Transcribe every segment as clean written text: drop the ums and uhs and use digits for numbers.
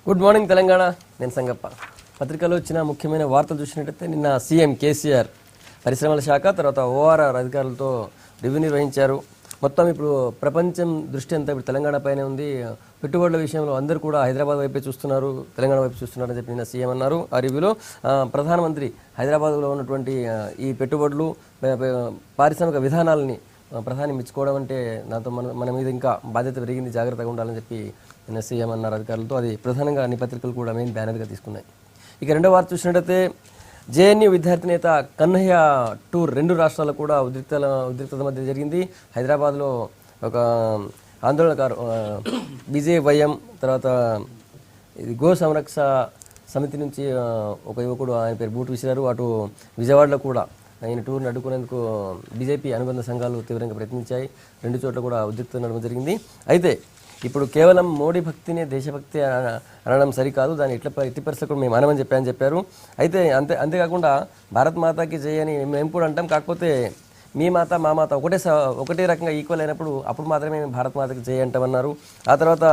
Good morning Telangana. నేను సంగప్ప. పత్రికలో వచ్చిన ముఖ్యమైన వార్తలు చూసినట్టయితే నిన్న సీఎం కేసీఆర్ పరిశ్రమల శాఖ తర్వాత ఓఆర్ఆర్ అధికారులతో రివ్యూ నిర్వహించారు. మొత్తం ఇప్పుడు ప్రపంచం దృష్టి అంతా ఇప్పుడు తెలంగాణ పైనే ఉంది. పెట్టుబడుల విషయంలో అందరూ కూడా హైదరాబాద్ వైపే చూస్తున్నారు, తెలంగాణ వైపు చూస్తున్నారని చెప్పి నిన్న సీఎం అన్నారు. ఆ రివ్యూలో ప్రధానమంత్రి హైదరాబాద్లో ఉన్నటువంటి ఈ పెట్టుబడులు పారిశ్రామిక విధానాలని ప్రధాని మెచ్చుకోవడం అంటే నాతో మన మీద ఇంకా బాధ్యత పెరిగింది, జాగ్రత్తగా ఉండాలని చెప్పి నిన్న సీఎం అన్నారు అధికారులతో. అది ప్రధానంగా అన్ని పత్రికలు కూడా మెయిన్ బ్యానర్గా తీసుకున్నాయి. ఇక రెండో వార్త చూసినట్టయితే జేఎన్యూ విద్యార్థి నేత కన్నయ్య టూర్ 2 రాష్ట్రాల్లో కూడా ఉద్రిక్తత మధ్య జరిగింది. హైదరాబాద్లో ఒక ఆందోళనకారు బీజేవైఎం తర్వాత ఇది గో సంరక్ష సమితి నుంచి ఒక యువకుడు ఆయన పేరు బూట్ విసిరారు. అటు విజయవాడలో కూడా ఆయన టూర్ని అడ్డుకునేందుకు బీజేపీ అనుబంధ సంఘాలు తీవ్రంగా ప్రయత్నించాయి. 2 చోట్ల కూడా ఉద్రిక్తత నడవడం జరిగింది. అయితే ఇప్పుడు కేవలం మోడీ భక్తినే దేశభక్తి అనడం సరికాదు, దాన్ని ఎట్టి పరిస్థితులు మేము అనమని చెప్పారు. అయితే అంతేకాకుండా భారత్ మాతాకి జై అని మేము కూడా అంటాం, కాకపోతే మీ మాత మా మాత ఒకటే రకంగా ఈక్వల్ అయినప్పుడు అప్పుడు మాత్రమే మేము భారత్ మాతకి జై అంటామన్నారు. ఆ తర్వాత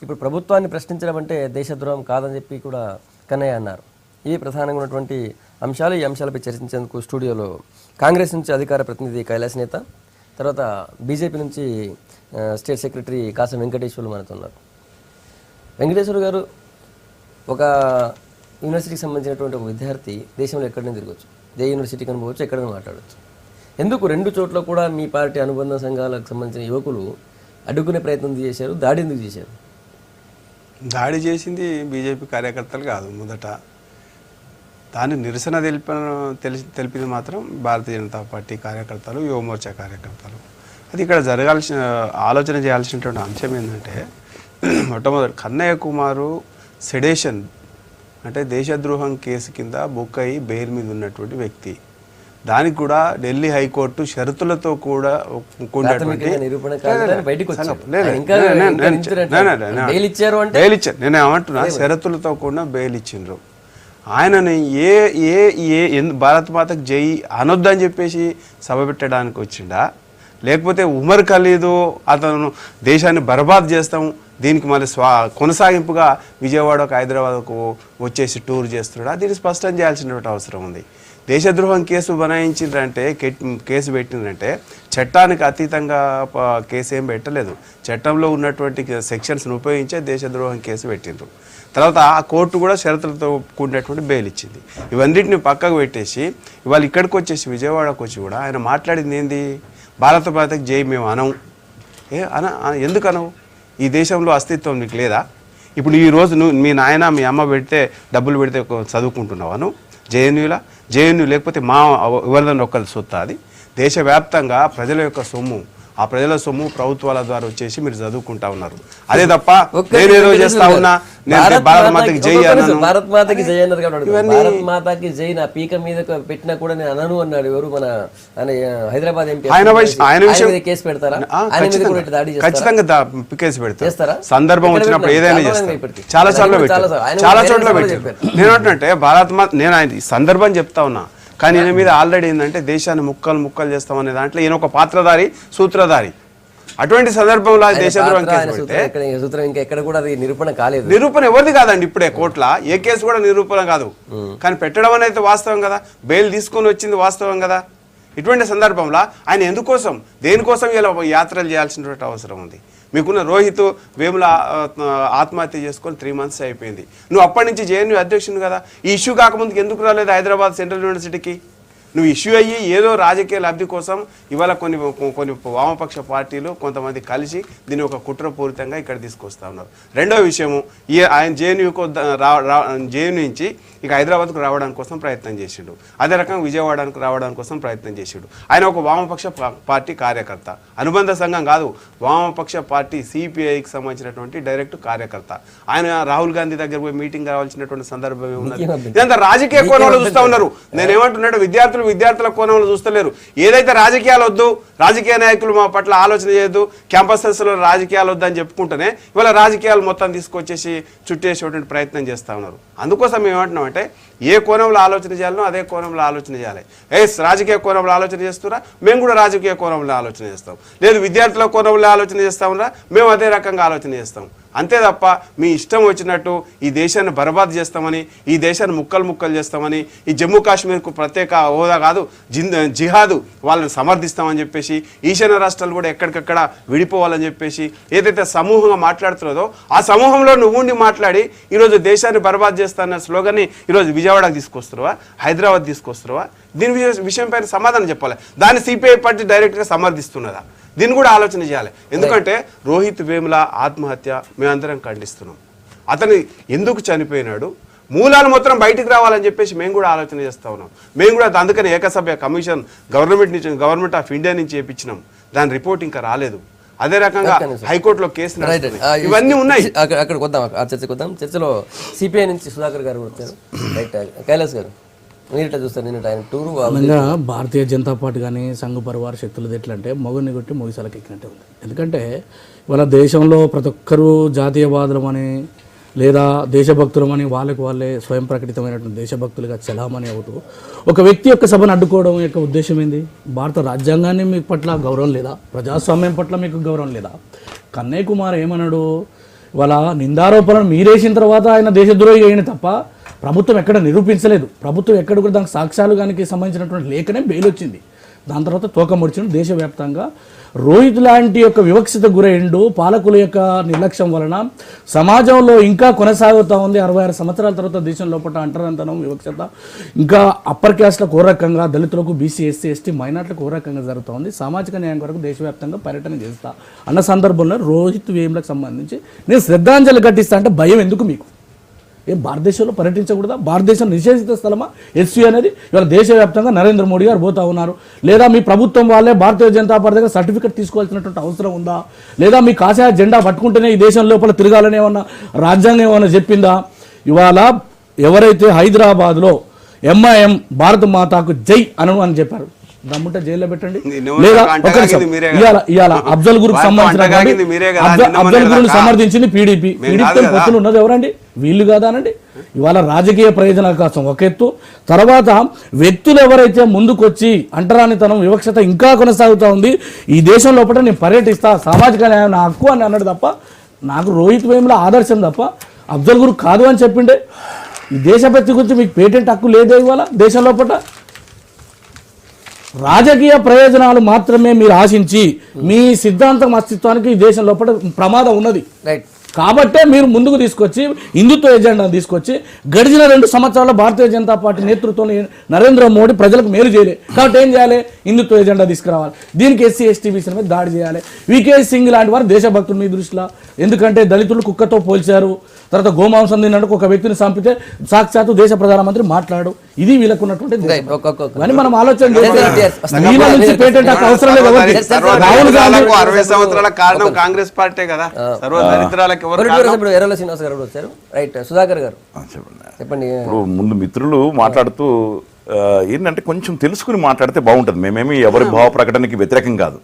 ఇప్పుడు ప్రభుత్వాన్ని ప్రశ్నించడం అంటే దేశద్రోహం కాదని చెప్పి కూడా కన్నయ్య అన్నారు. ఇవి ప్రధానంగా ఉన్నటువంటి అంశాలు. ఈ అంశాలపై చర్చించేందుకు స్టూడియోలో కాంగ్రెస్ నుంచి అధికార ప్రతినిధి కైలాస్ నేత, తర్వాత బీజేపీ నుంచి స్టేట్ సెక్రటరీ కాసం వెంకటేశ్వర్లు మనతో ఉన్నారు. వెంకటేశ్వర గారు, ఒక యూనివర్సిటీకి సంబంధించినటువంటి ఒక విద్యార్థి దేశంలో ఎక్కడైనా తిరగచ్చు, జే యూనివర్సిటీకి అనుకోవచ్చు, ఎక్కడైనా మాట్లాడవచ్చు. ఎందుకు 2 చోట్ల కూడా మీ పార్టీ అనుబంధ సంఘాలకు సంబంధించిన యువకులు అడ్డుకునే ప్రయత్నం చేశారు? దాడి ఎందుకు చేశారు? దాడి చేసింది బీజేపీ కార్యకర్తలు కాదు. మొదట దాని నిరసన తెలిపింది మాత్రం భారతీయ జనతా పార్టీ కార్యకర్తలు, యువమోర్చా కార్యకర్తలు. అది ఇక్కడ ఆలోచన చేయాల్సినటువంటి అంశం ఏంటంటే, మొట్టమొదటి కన్నయ్య కుమారు సెడేషన్ అంటే దేశద్రోహం కేసు కింద బుక్ అయ్యి బెయిల్ మీద ఉన్నటువంటి వ్యక్తి. దానికి కూడా ఢిల్లీ హైకోర్టు షరతులతో కూడా నేను ఏమంటున్నా, షరతులతో కూడా బెయిల్ ఇచ్చిండ్రు. ఆయనని భారత్ మాతకు జై అనొద్దని చెప్పేసి సభ పెట్టడానికి వచ్చిండా, లేకపోతే ఉమర్ ఖలీదు అతను దేశాన్ని బర్బాద్ చేస్తాం, దీనికి మళ్ళీ కొనసాగింపుగా విజయవాడకు హైదరాబాద్కు వచ్చేసి టూర్ చేస్తున్నాడా? దీన్ని స్పష్టం చేయాల్సినటువంటి అవసరం ఉంది. దేశద్రోహం కేసు బనాయించిందంటే, కేసు పెట్టిందంటే చట్టానికి అతీతంగా కేసు ఏం పెట్టలేదు. చట్టంలో ఉన్నటువంటి సెక్షన్స్ని ఉపయోగించే దేశద్రోహం కేసు పెట్టిండ్రు. తర్వాత ఆ కోర్టు కూడా షరతులతో కూడినటువంటి బెయిల్ ఇచ్చింది. ఇవన్నిటిని పక్కకు పెట్టేసి ఇవాళ ఇక్కడికి వచ్చేసి విజయవాడకు వచ్చి కూడా ఆయన మాట్లాడింది ఏంది? భారత మాతకి జై మేము అనవు. ఎందుకు అనవు? ఈ దేశంలో అస్తిత్వం నీకు లేదా? ఇప్పుడు ఈరోజు నువ్వు మీ నాయన మీ అమ్మ పెడితే డబ్బులు పెడితే చదువుకుంటున్నావా నువ్వు? జేఎన్యూ లేకపోతే మా ఎవరిదన్నా ఒక్కరి సొత్తు. అది దేశవ్యాప్తంగా ప్రజల యొక్క సొమ్ము. ఆ ప్రజల సొమ్ము ప్రభుత్వాల ద్వారా వచ్చేసి మీరు చదువుకుంటా ఉన్నారు. అదే తప్ప నేనేదో చేస్తా ఉన్నా, భారత్ మాతకి జై అన్నాను, భారత్ మాతకి జై అన్నారు కాబట్టి భారత్ మాతకి జై నా పీక మీద పెట్టినా కూడా నేను అనను అన్నాడు. ఎవరు? మన హైదరాబాద్ ఎంపీ. ఆయన విషయం కేసు పెడతారా? ఖచ్చితంగా కేసు పెడతారా? సందర్భం వచ్చినప్పుడు ఏదైనా చేస్తారు. చాలా చోట్ల పెట్టారు. నేనంటే భారత్ మాత, నేను ఆయన సందర్భం చెప్తా ఉన్నా, కానీ ఈయన మీద ఆల్రెడీ ఏంటంటే దేశాన్ని ముక్కలు చేస్తామనే దాంట్లో ఈయన ఒక పాత్రధారి, సూత్రధారి. అటువంటి సందర్భంలో దేశద్రోహం నిరూపణ ఎవరిది కాదండి. ఇప్పుడే కోర్టుల ఏ కేసు కూడా నిరూపణ కాదు, కానీ పెట్టడం అనేది వాస్తవం కదా. బెయిల్ తీసుకొని వచ్చింది వాస్తవం కదా. ఇటువంటి సందర్భంలో ఆయన ఎందుకోసం, దేనికోసం ఇలా యాత్రలు చేయాల్సినటువంటి అవసరం ఉంది? మీకున్న రోహిత్ వేముల ఆత్మహత్య చేసుకొని 3 months అయిపోయింది. నువ్వు అప్పటి నుంచి జేఎన్యూ అధ్యక్షుడు కదా. ఈ ఇష్యూ కాకముందుకు ఎందుకు రాలేదు హైదరాబాద్ సెంట్రల్ యూనివర్సిటీకి? నువ్వు ఇష్యూ అయ్యి ఏదో రాజకీయ లబ్ధి కోసం ఇవాళ కొన్ని వామపక్ష పార్టీలు కొంతమంది కలిసి దీన్ని ఒక కుట్రపూరితంగా ఇక్కడ తీసుకొస్తా ఉన్నారు. రెండో విషయము, ఆయన జేఎన్యూ నుంచి ఇక హైదరాబాద్కు రావడానికి కోసం ప్రయత్నం చేసిండు. అదే రకంగా విజయవాడకు రావడానికి కోసం ప్రయత్నం చేసిండు. ఆయన ఒక వామపక్ష పార్టీ కార్యకర్త, అనుబంధ సంఘం కాదు, వామపక్ష పార్టీ సిపిఐకి సంబంధించినటువంటి డైరెక్ట్ కార్యకర్త. ఆయన రాహుల్ గాంధీ దగ్గర పోయి మీటింగ్ కావాల్సినటువంటి సందర్భం ఏమున్నది? ఇదంతా రాజకీయ కోణంలో చూస్తా ఉన్నారు. నేనేమంటున్నాడు, విద్యార్థుల కోణంలో చూస్తలేరు. ఏదైతే రాజకీయాలు వద్దు, రాజకీయ నాయకులు మా పట్ల ఆలోచన చేయొద్దు, క్యాంపసెస్లో రాజకీయాలు వద్దు అని చెప్పుకుంటేనే ఇవాళ రాజకీయాలు మొత్తం తీసుకొచ్చేసి చుట్టేసేటువంటి ప్రయత్నం చేస్తూ ఉన్నారు. అందుకోసం మేము ఏమంటున్నాం అంటే, ఏ కోణంలో ఆలోచన చేయాలనో అదే కోణంలో ఆలోచన చేయాలి. రాజకీయ కోణంలో ఆలోచన చేస్తున్నా, మేము కూడా రాజకీయ కోణంలో ఆలోచన చేస్తాం. లేదు విద్యార్థుల కోణంలో ఆలోచన చేస్తామరా, మేము అదే రకంగా ఆలోచన చేస్తాం. అంతే తప్ప మీ ఇష్టం వచ్చినట్టు ఈ దేశాన్ని బర్బాద్ చేస్తామని, ఈ దేశాన్ని ముక్కలు చేస్తామని, ఈ జమ్మూ కాశ్మీర్కు ప్రత్యేక హోదా కాదు జిహాదు వాళ్ళని సమర్థిస్తామని చెప్పేసి, ఈశాన్య రాష్ట్రాలు కూడా ఎక్కడికక్కడ విడిపోవాలని చెప్పేసి ఏదైతే సమూహంగా మాట్లాడుతున్నదో ఆ సమూహంలో నువ్వు ఉండి మాట్లాడి ఈరోజు దేశాన్ని బర్బాద్ చేస్తాన్న స్లోగన్ని ఈరోజు విజయవాడకు తీసుకొస్తున్నావా, హైదరాబాద్ తీసుకొస్తున్నావా? దీని విషయం పైన సమాధానం చెప్పాలి. దాన్ని సిపిఐ పార్టీ డైరెక్ట్గా సమర్థిస్తున్నదా? దీన్ని కూడా ఆలోచన చేయాలి. ఎందుకంటే రోహిత్ వేముల ఆత్మహత్య మేమందరం ఖండిస్తున్నాం. అతను ఎందుకు చనిపోయినాడు, మూలాలు మొత్తం బయటికి రావాలని చెప్పేసి మేము కూడా ఆలోచన చేస్తూ ఉన్నాం. మేము కూడా అందుకని ఏకసభ్య కమిషన్ గవర్నమెంట్ ఆఫ్ ఇండియా నుంచి చేయించినాం. దాని రిపోర్ట్ ఇంకా రాలేదు. అదే రకంగా హైకోర్టులో కేసు ఇవన్నీ ఉన్నాయి. అక్కడికి వద్దాం, ఆ చర్చకు వద్దాం. చర్చలో సిపిఐ నుంచి సుధాకర్ గారు వచ్చారు. రైట్, కైలాస్ గారు మీరు చూస్తారు నిన్న ఆయన టూరు భారతీయ జనతా పార్టీ కానీ సంఘ పరివార శక్తులది ఎట్లంటే మొగుడిని కొట్టి మొగిసాలకు ఎక్కినట్టే ఉంది. ఎందుకంటే వాళ్ళ దేశంలో ప్రతి ఒక్కరూ జాతీయవాదులమని లేదా దేశభక్తులమని వాళ్ళే స్వయం ప్రకటితమైనటువంటి దేశభక్తులుగా చలామణి అవుతూ ఒక వ్యక్తి యొక్క సభను అడ్డుకోవడం యొక్క ఉద్దేశం ఏంది? భారత రాజ్యాంగాన్ని మీకు పట్ల గౌరవం లేదా? ప్రజాస్వామ్యం పట్ల మీకు గౌరవం లేదా? కన్నయ్య కుమార్ ఏమన్నాడు, వాళ్ళ నిందారోపణను మీరేసిన తర్వాత ఆయన దేశద్రోహి అయిన తప్ప ప్రభుత్వం ఎక్కడ నిరూపించలేదు. ప్రభుత్వం ఎక్కడ కూడా దానికి సాక్ష్యాలు దానికి సంబంధించినటువంటి లేఖనే బెయిల్ వచ్చింది. దాని తర్వాత తోక ముడిచిన దేశవ్యాప్తంగా రోహిత్ లాంటి యొక్క వివక్షత గురైండు. పాలకుల యొక్క నిర్లక్ష్యం వలన సమాజంలో ఇంకా కొనసాగుతూ ఉంది. 66 సంవత్సరాల తర్వాత దేశం లోపల అంటరాంతనం, వివక్షత ఇంకా అప్పర్ క్యాస్ట్లకు ఓ రకంగా, దళితులకు, బీసీ, ఎస్సీ, ఎస్టీ, మైనార్టీలకు ఓ రకంగా జరుగుతూ ఉంది. సామాజిక న్యాయం కొరకు దేశవ్యాప్తంగా పర్యటన చేస్తా అన్న సందర్భంలో రోహిత్ వేములకు సంబంధించి నేను శ్రద్ధాంజలి ఘటిస్తా అంటే భయం ఎందుకు మీకు? ఏం భారతదేశంలో పర్యటించకూడదా? భారతదేశం నిషేధిత స్థలమా ఎస్సీ అనేది? ఇవాళ దేశవ్యాప్తంగా నరేంద్ర మోడీ గారు పోతా ఉన్నారు. లేదా మీ ప్రభుత్వం వాళ్ళే భారతీయ జనతా పార్టీ దగ్గర సర్టిఫికెట్ తీసుకోవాల్సినటువంటి అవసరం ఉందా? లేదా మీ కాషాయ జెండా పట్టుకుంటేనే ఈ దేశం లోపల తిరగాలని ఏమన్నా రాజ్యాంగం ఏమన్నా చెప్పిందా? ఇవాళ ఎవరైతే హైదరాబాద్లో ఎంఐఎం భారత మాతాకు జై అని చెప్పారు, దమ్ముంటే జైల్లో పెట్టండి. లేదా ఇవాళ అఫ్జల్ గురుకు సమర్థించింది పీడీపీ. పీడీపీతో పొత్తులు ఉన్నది ఎవరండి? వీళ్ళు కాదానండి. ఇవాళ రాజకీయ ప్రయోజనాల కోసం ఒక ఎత్తు, తర్వాత వ్యక్తులు ఎవరైతే ముందుకొచ్చి అంటరానితనం, వివక్షత ఇంకా కొనసాగుతూ ఉంది, ఈ దేశం లోపల నేను పర్యటిస్తా, సామాజిక న్యాయం నా హక్కు అని అన్నాడు తప్ప, నాకు రోహిత్ వేముల ఆదర్శం తప్ప అఫ్జల్ గురు కాదు అని చెప్పిండే. ఈ దేశభక్తి గురించి మీకు పేటెంట్ హక్కు లేదే ఇవాళ దేశం లోపల. రాజకీయ ప్రయోజనాలు మాత్రమే మీరు ఆశించి మీ సిద్ధాంతం అస్తిత్వానికి ఈ దేశం లోపల ప్రమాదం ఉన్నది. రైట్, కాబట్టే మీరు ముందుకు తీసుకొచ్చి హిందుత్వ ఎజెండా తీసుకొచ్చి గడిచిన 2 సంవత్సరాల భారతీయ జనతా పార్టీ నేతృత్వంలో నరేంద్ర మోడీ ప్రజలకు మేలు చేయలేదు. కాబట్టి ఏం చేయాలి? హిందుత్వ ఎజెండా తీసుకురావాలి. దీనికి ఎస్సీ ఎస్టీ బీసీల మీద దాడి చేయాలి. వికే సింగ్ లాంటి వారు దేశభక్తులు మీ దృష్టిలో. ఎందుకంటే దళితులు కుక్కతో పోల్చారు, తర్వాత గోమాంసం తిన్నట్టు ఒక వ్యక్తిని చంపితే సాక్షాత్తు దేశ ప్రధానమంత్రి మాట్లాడు. ఇది వీళ్ళకు ఉన్నటువంటి అని మనం ఆలోచన పేటెంట్ అవసరం లేదు. రాహుల్ గాంధీ 60 సంవత్సరాల కారణం కాంగ్రెస్ పార్టీ కదా. సర్వదరిద్రాలకు శ్రీనివాస్ గారు వచ్చారు. రైట్, సుధాకర్ గారు చెప్పండి. ఇప్పుడు ముందు మిత్రులు మాట్లాడుతూ ఏంటంటే కొంచెం తెలుసుకుని మాట్లాడితే బాగుంటుంది. మేమేమి ఎవరి భావ ప్రకటనకి వ్యతిరేకం కాదు.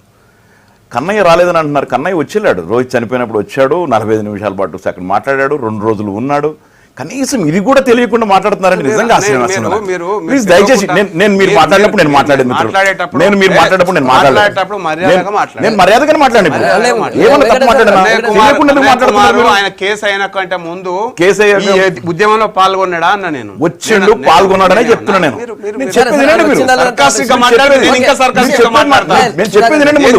కన్నయ్య రాలేదని అంటున్నారు. కన్నయ్య వచ్చేళ్ళాడు, రోహిత్ చనిపోయినప్పుడు వచ్చాడు, 45 నిమిషాల పాటు అక్కడ మాట్లాడాడు, 2 రోజులు ఉన్నాడు. కనీసం ఇది కూడా తెలియకుండా మాట్లాడుతున్నారండి. నిజంగా ప్లీజ్ దయచేసి నేను మీరు మాట్లాడినప్పుడు నేను మాట్లాడేది నేను మీరు మాట్లాడేటప్పుడు నేను మాట్లాడేటప్పుడు నేను మర్యాదగానే మాట్లాడాను. ఏమన్నా తప్పు మాట్లాడాను? ఆయన కేసు అయిన కంటే ముందు కేసు ఉద్యమంలో పాల్గొన్నాడా అన్న నేను. వచ్చిండు, పాల్గొన్నాడనే చెప్తున్నా నేను.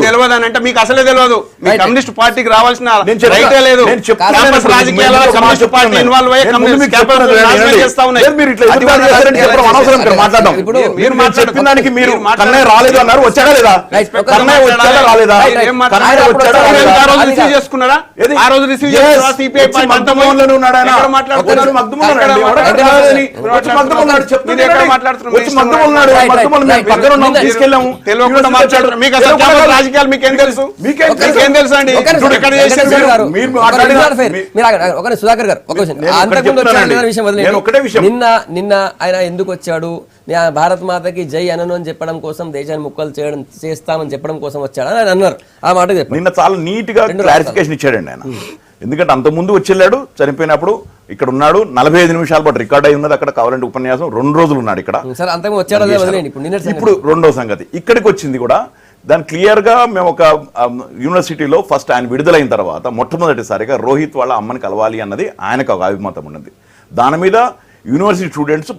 తెలియదంటే మీకు అసలే తెలియదు. మీ కమ్యూనిస్ట్ పార్టీకి రావాల్సిన రైటే లేదు. రాజకీయాల్లో కమ్యూనిస్ట్ పార్టీ ఇన్వాల్వ్ అయ్యే మీరు కన్నయ్య రాలేదు అన్నారు, వచ్చాడా లేదా? కన్నయ్య వచ్చాడా రాలేదా? తీసుకెళ్ళాము. రాజకీయాలు మీకేం తెలుసు? మీకేం తెలుసు అండి? సుధాకర్ గారు నిన్న ఆయన ఎందుకు వచ్చాడు? భారత్ మాతకి జై అనను అని చెప్పడం కోసం, దేశాన్ని ముక్కలు చేస్తామని చెప్పడం కోసం వచ్చాడు అని అన్నారు. ఆ మాట చెప్పండి. నిన్న చాలా నీట్ గా క్లారిఫికేషన్ ఇచ్చాడండి ఆయన. ఎందుకంటే అంత ముందు వచ్చేళ్ళాడు, చనిపోయినప్పుడు ఇక్కడ ఉన్నాడు, 45 నిమిషాల పాటు రికార్డ్ అయి ఉన్నది. అక్కడ కావాలంటే ఉపన్యాసం 2 రోజులు ఉన్నాడు ఇక్కడ. ఇప్పుడు 2వ సంగతి ఇక్కడికి వచ్చింది కూడా దాని క్లియర్గా మేము ఒక యూనివర్సిటీలో ఫస్ట్ ఆయన విడుదలైన తర్వాత మొట్టమొదటిసారిగా రోహిత్ వాళ్ళ అమ్మని కలవాలి అన్నది ఆయనకు ఒక అభిమతం ఉన్నది. దాని మీద యూనివర్సిటీ స్టూడెంట్స్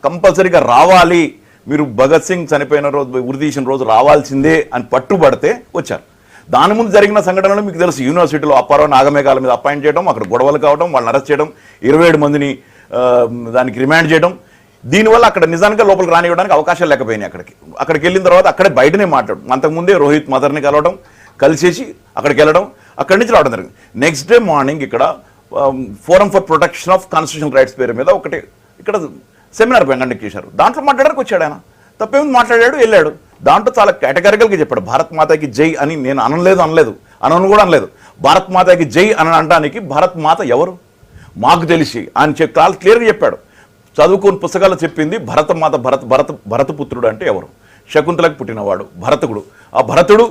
కంపల్సరీగా రావాలి, మీరు భగత్ సింగ్ చనిపోయిన రోజు ఉరి తీసిన రోజు రావాల్సిందే అని పట్టుబడితే వచ్చారు. దాని ముందు జరిగిన సంఘటనలు మీకు తెలుసు. యూనివర్సిటీలో అప్పారావు నాగమేఘాల మీద అపాయింట్ చేయడం, అక్కడ గొడవలు కావడం, వాళ్ళని అరెస్ట్ చేయడం, 27 మందిని దానికి రిమాండ్ చేయడం. దీనివల్ల అక్కడ నిజానికి లోపలికి రానివ్వడానికి అవకాశాలు లేకపోయినాయి. అక్కడికి వెళ్ళిన తర్వాత అక్కడే బయటనే మాట్లాడు. అంతకుముందే రోహిత్ మదర్ని కలవడం, కలిసేసి అక్కడికి వెళ్ళడం, అక్కడి నుంచి రావడం జరిగింది. నెక్స్ట్ డే మార్నింగ్ ఇక్కడ forum for protection of constitutional rights పేరు మీద ఒకటి ఇక్కడ సెమినార్ కండక్ట్ చేశారు. దాంట్లో మాట్లాడడానికి వచ్చాడు ఆయన. తప్పేమి మాట్లాడాడు, వెళ్ళాడు. దాంట్లో చాలా కేటగారికల్గా చెప్పాడు భారత్ మాతాకి జై అని. నేను అనను కూడా అనలేదు. భారత్ మాతాకి జై అని అనడానికి భారత్ మాత ఎవరు మాకు తెలిసి ఆయన చాలా క్లియర్గా చెప్పాడు. చదువుకుని పుస్తకాలు చెప్పింది భరతపుత్రుడు అంటే ఎవరు? శకుంతలకు పుట్టినవాడు భరతుడు. ఆ భరతుడు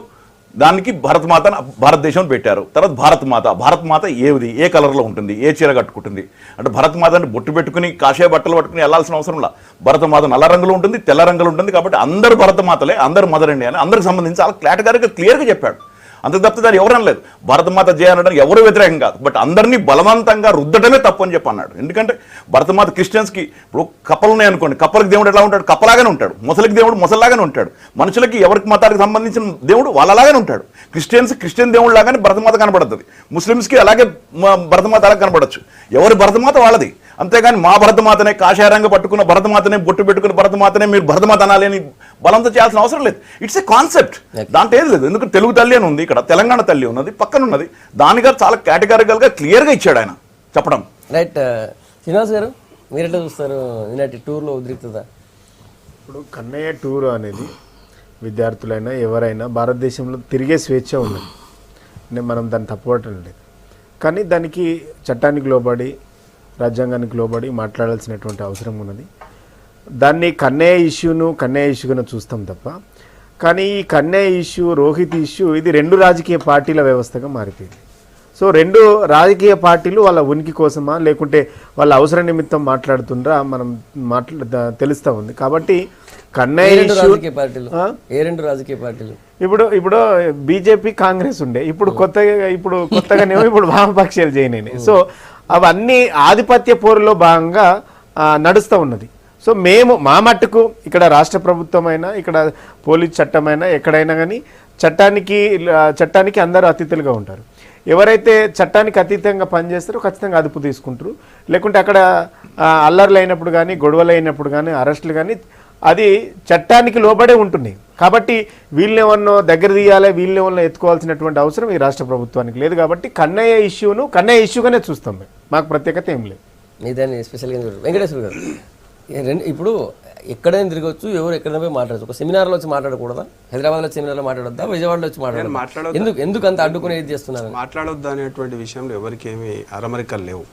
దానికి భరతమాత భారతదేశం పెట్టారు. తర్వాత భారత్ మాత ఏది, ఏ కలర్లో ఉంటుంది, ఏ చీర కట్టుకుంటుంది అంటే భారతమాత అంటే బొట్టు పెట్టుకుని కాషాయ బట్టలు పట్టుకుని వెళ్ళాల్సిన అవసరంలా. భరతమాత నల్ల రంగులో ఉంటుంది, తెల్ల రంగులో ఉంటుంది. కాబట్టి అందరు భరతమాతలే, అందరు మదర్ ఇండియా అని అందరికి సంబంధించి చాలా క్లియర్గా చెప్పాడు. అంత తప్పితే దాన్ని ఎవరు అనలేదు. భారతమాత జయ అనడానికి ఎవరు వ్యతిరేకం కాదు. బట్ అందరినీ బలవంతంగా రుద్దటమే తప్పు అని చెప్పి అన్నాడు. ఎందుకంటే భారతమాత క్రిస్టియన్స్కి ఇప్పుడు కప్పలు ఉన్నాయనుకోండి, కప్పలకి దేవుడు ఎట్లా ఉంటాడు? కప్పలాగానే ఉంటాడు. ముసలికి దేవుడు ముసలిలాగానే ఉంటాడు. మనుషులకి ఎవరికి మతానికి సంబంధించిన దేవుడు వాళ్ళలాగానే ఉంటాడు. క్రిస్టియన్ దేవుడు లాగానే భరతమాత కనబడుతుంది. ముస్లిమ్స్కి అలాగే భరతమాత అలాగే కనబడచ్చు. ఎవరి భరతమాత వాళ్ళది. అంతేగాని మా భరతమాతనే, కాషాయంగా పట్టుకున్న భరతమాతనే, బొట్టు పెట్టుకున్న భరతమాతనే మీరు భరతమాత అనాలి అని బలంతో చేయాల్సిన అవసరం లేదు. It's a concept. దాంట్లో ఏది లేదు. ఎందుకంటే తెలుగు తల్లి అని ఉంది, ఇక్కడ తెలంగాణ తల్లి ఉన్నది, పక్కన ఉన్నది. దానిగా చాలా కేటగారికల్గా క్లియర్గా ఇచ్చాడు ఆయన చెప్పడం. రైట్. శ్రీనివాస్ గారు మీరు ఎట్లా చూస్తారు ఈనాటి టూర్లో ఉద్రిక్తత? ఇప్పుడు కన్నయ్య టూర్ అనేది విద్యార్థులైనా ఎవరైనా భారతదేశంలో తిరిగే స్వేచ్ఛ ఉన్నది. మనం దాన్ని తప్పుపట్టడం లేదు. కానీ దానికి చట్టానికి లోబడి, రాజ్యాంగానికి లోబడి మాట్లాడాల్సినటువంటి అవసరం ఉన్నది. దాన్ని కన్నయ్య ఇష్యూగా చూస్తాం తప్ప. కానీ ఈ కన్నయ్య ఇష్యూ, రోహిత్ ఇష్యూ ఇది 2 రాజకీయ పార్టీల వ్యవస్థగా మారిపోయింది. సో 2 రాజకీయ పార్టీలు వాళ్ళ ఉనికి కోసమా లేకుంటే వాళ్ళ అవసర నిమిత్తం మాట్లాడుతుండ్రా మనం తెలుస్తూ ఉంది. కాబట్టి కన్నయ్య ఇష్యూ ఇప్పుడు బీజేపీ, కాంగ్రెస్ ఉండే, ఇప్పుడు కొత్తగానేమో ఇప్పుడు వామపక్షాలు జాయిన్ అయినాయి. సో అవన్నీ ఆధిపత్య పోరులో భాగంగా నడుస్తూ ఉన్నది. సో మేము మా మట్టుకు ఇక్కడ రాష్ట్ర ప్రభుత్వం అయినా, ఇక్కడ పోలీస్ చట్టమైనా, ఎక్కడైనా కానీ చట్టానికి అందరూ అతిథులుగా ఉంటారు. ఎవరైతే చట్టానికి అతీతంగా పనిచేస్తారో ఖచ్చితంగా అదుపు తీసుకుంటారు. లేకుంటే అక్కడ అల్లర్లు అయినప్పుడు కానీ, గొడవలు అయినప్పుడు కానీ, అరెస్టులు కానీ అది చట్టానికి లోబడే ఉంటున్నాయి. కాబట్టి వీళ్ళేమన్నా దగ్గర తీయాలి, వీళ్ళేమన్నా ఎత్తుకోవాల్సినటువంటి అవసరం ఈ రాష్ట్ర ప్రభుత్వానికి లేదు. కాబట్టి కన్నయ్య ఇష్యూగానే చూస్తాం మేము. మాకు ప్రత్యేకత ఏం లేదు. ఇదాన్ని స్పెషల్గా వెంకటేశ్వర గారు, ఇప్పుడు ఎక్కడైనా తిరగవచ్చు, ఎవరు ఎక్కడైనా పోయి మాట్లాడచ్చు. ఒక సెమినార్లో వచ్చి మాట్లాడకూడదా? హైదరాబాద్లో సెమినార్లో మాట్లాడొద్దా? విజయవాడలో వచ్చి మాట్లాడొద్దా? ఎందుకు అంత అడ్డుకుని ఏది చేస్తున్నారు? మాట్లాడొద్దు అనేటువంటి విషయంలో ఎవరికి ఏమి అరమరికలు లేవు.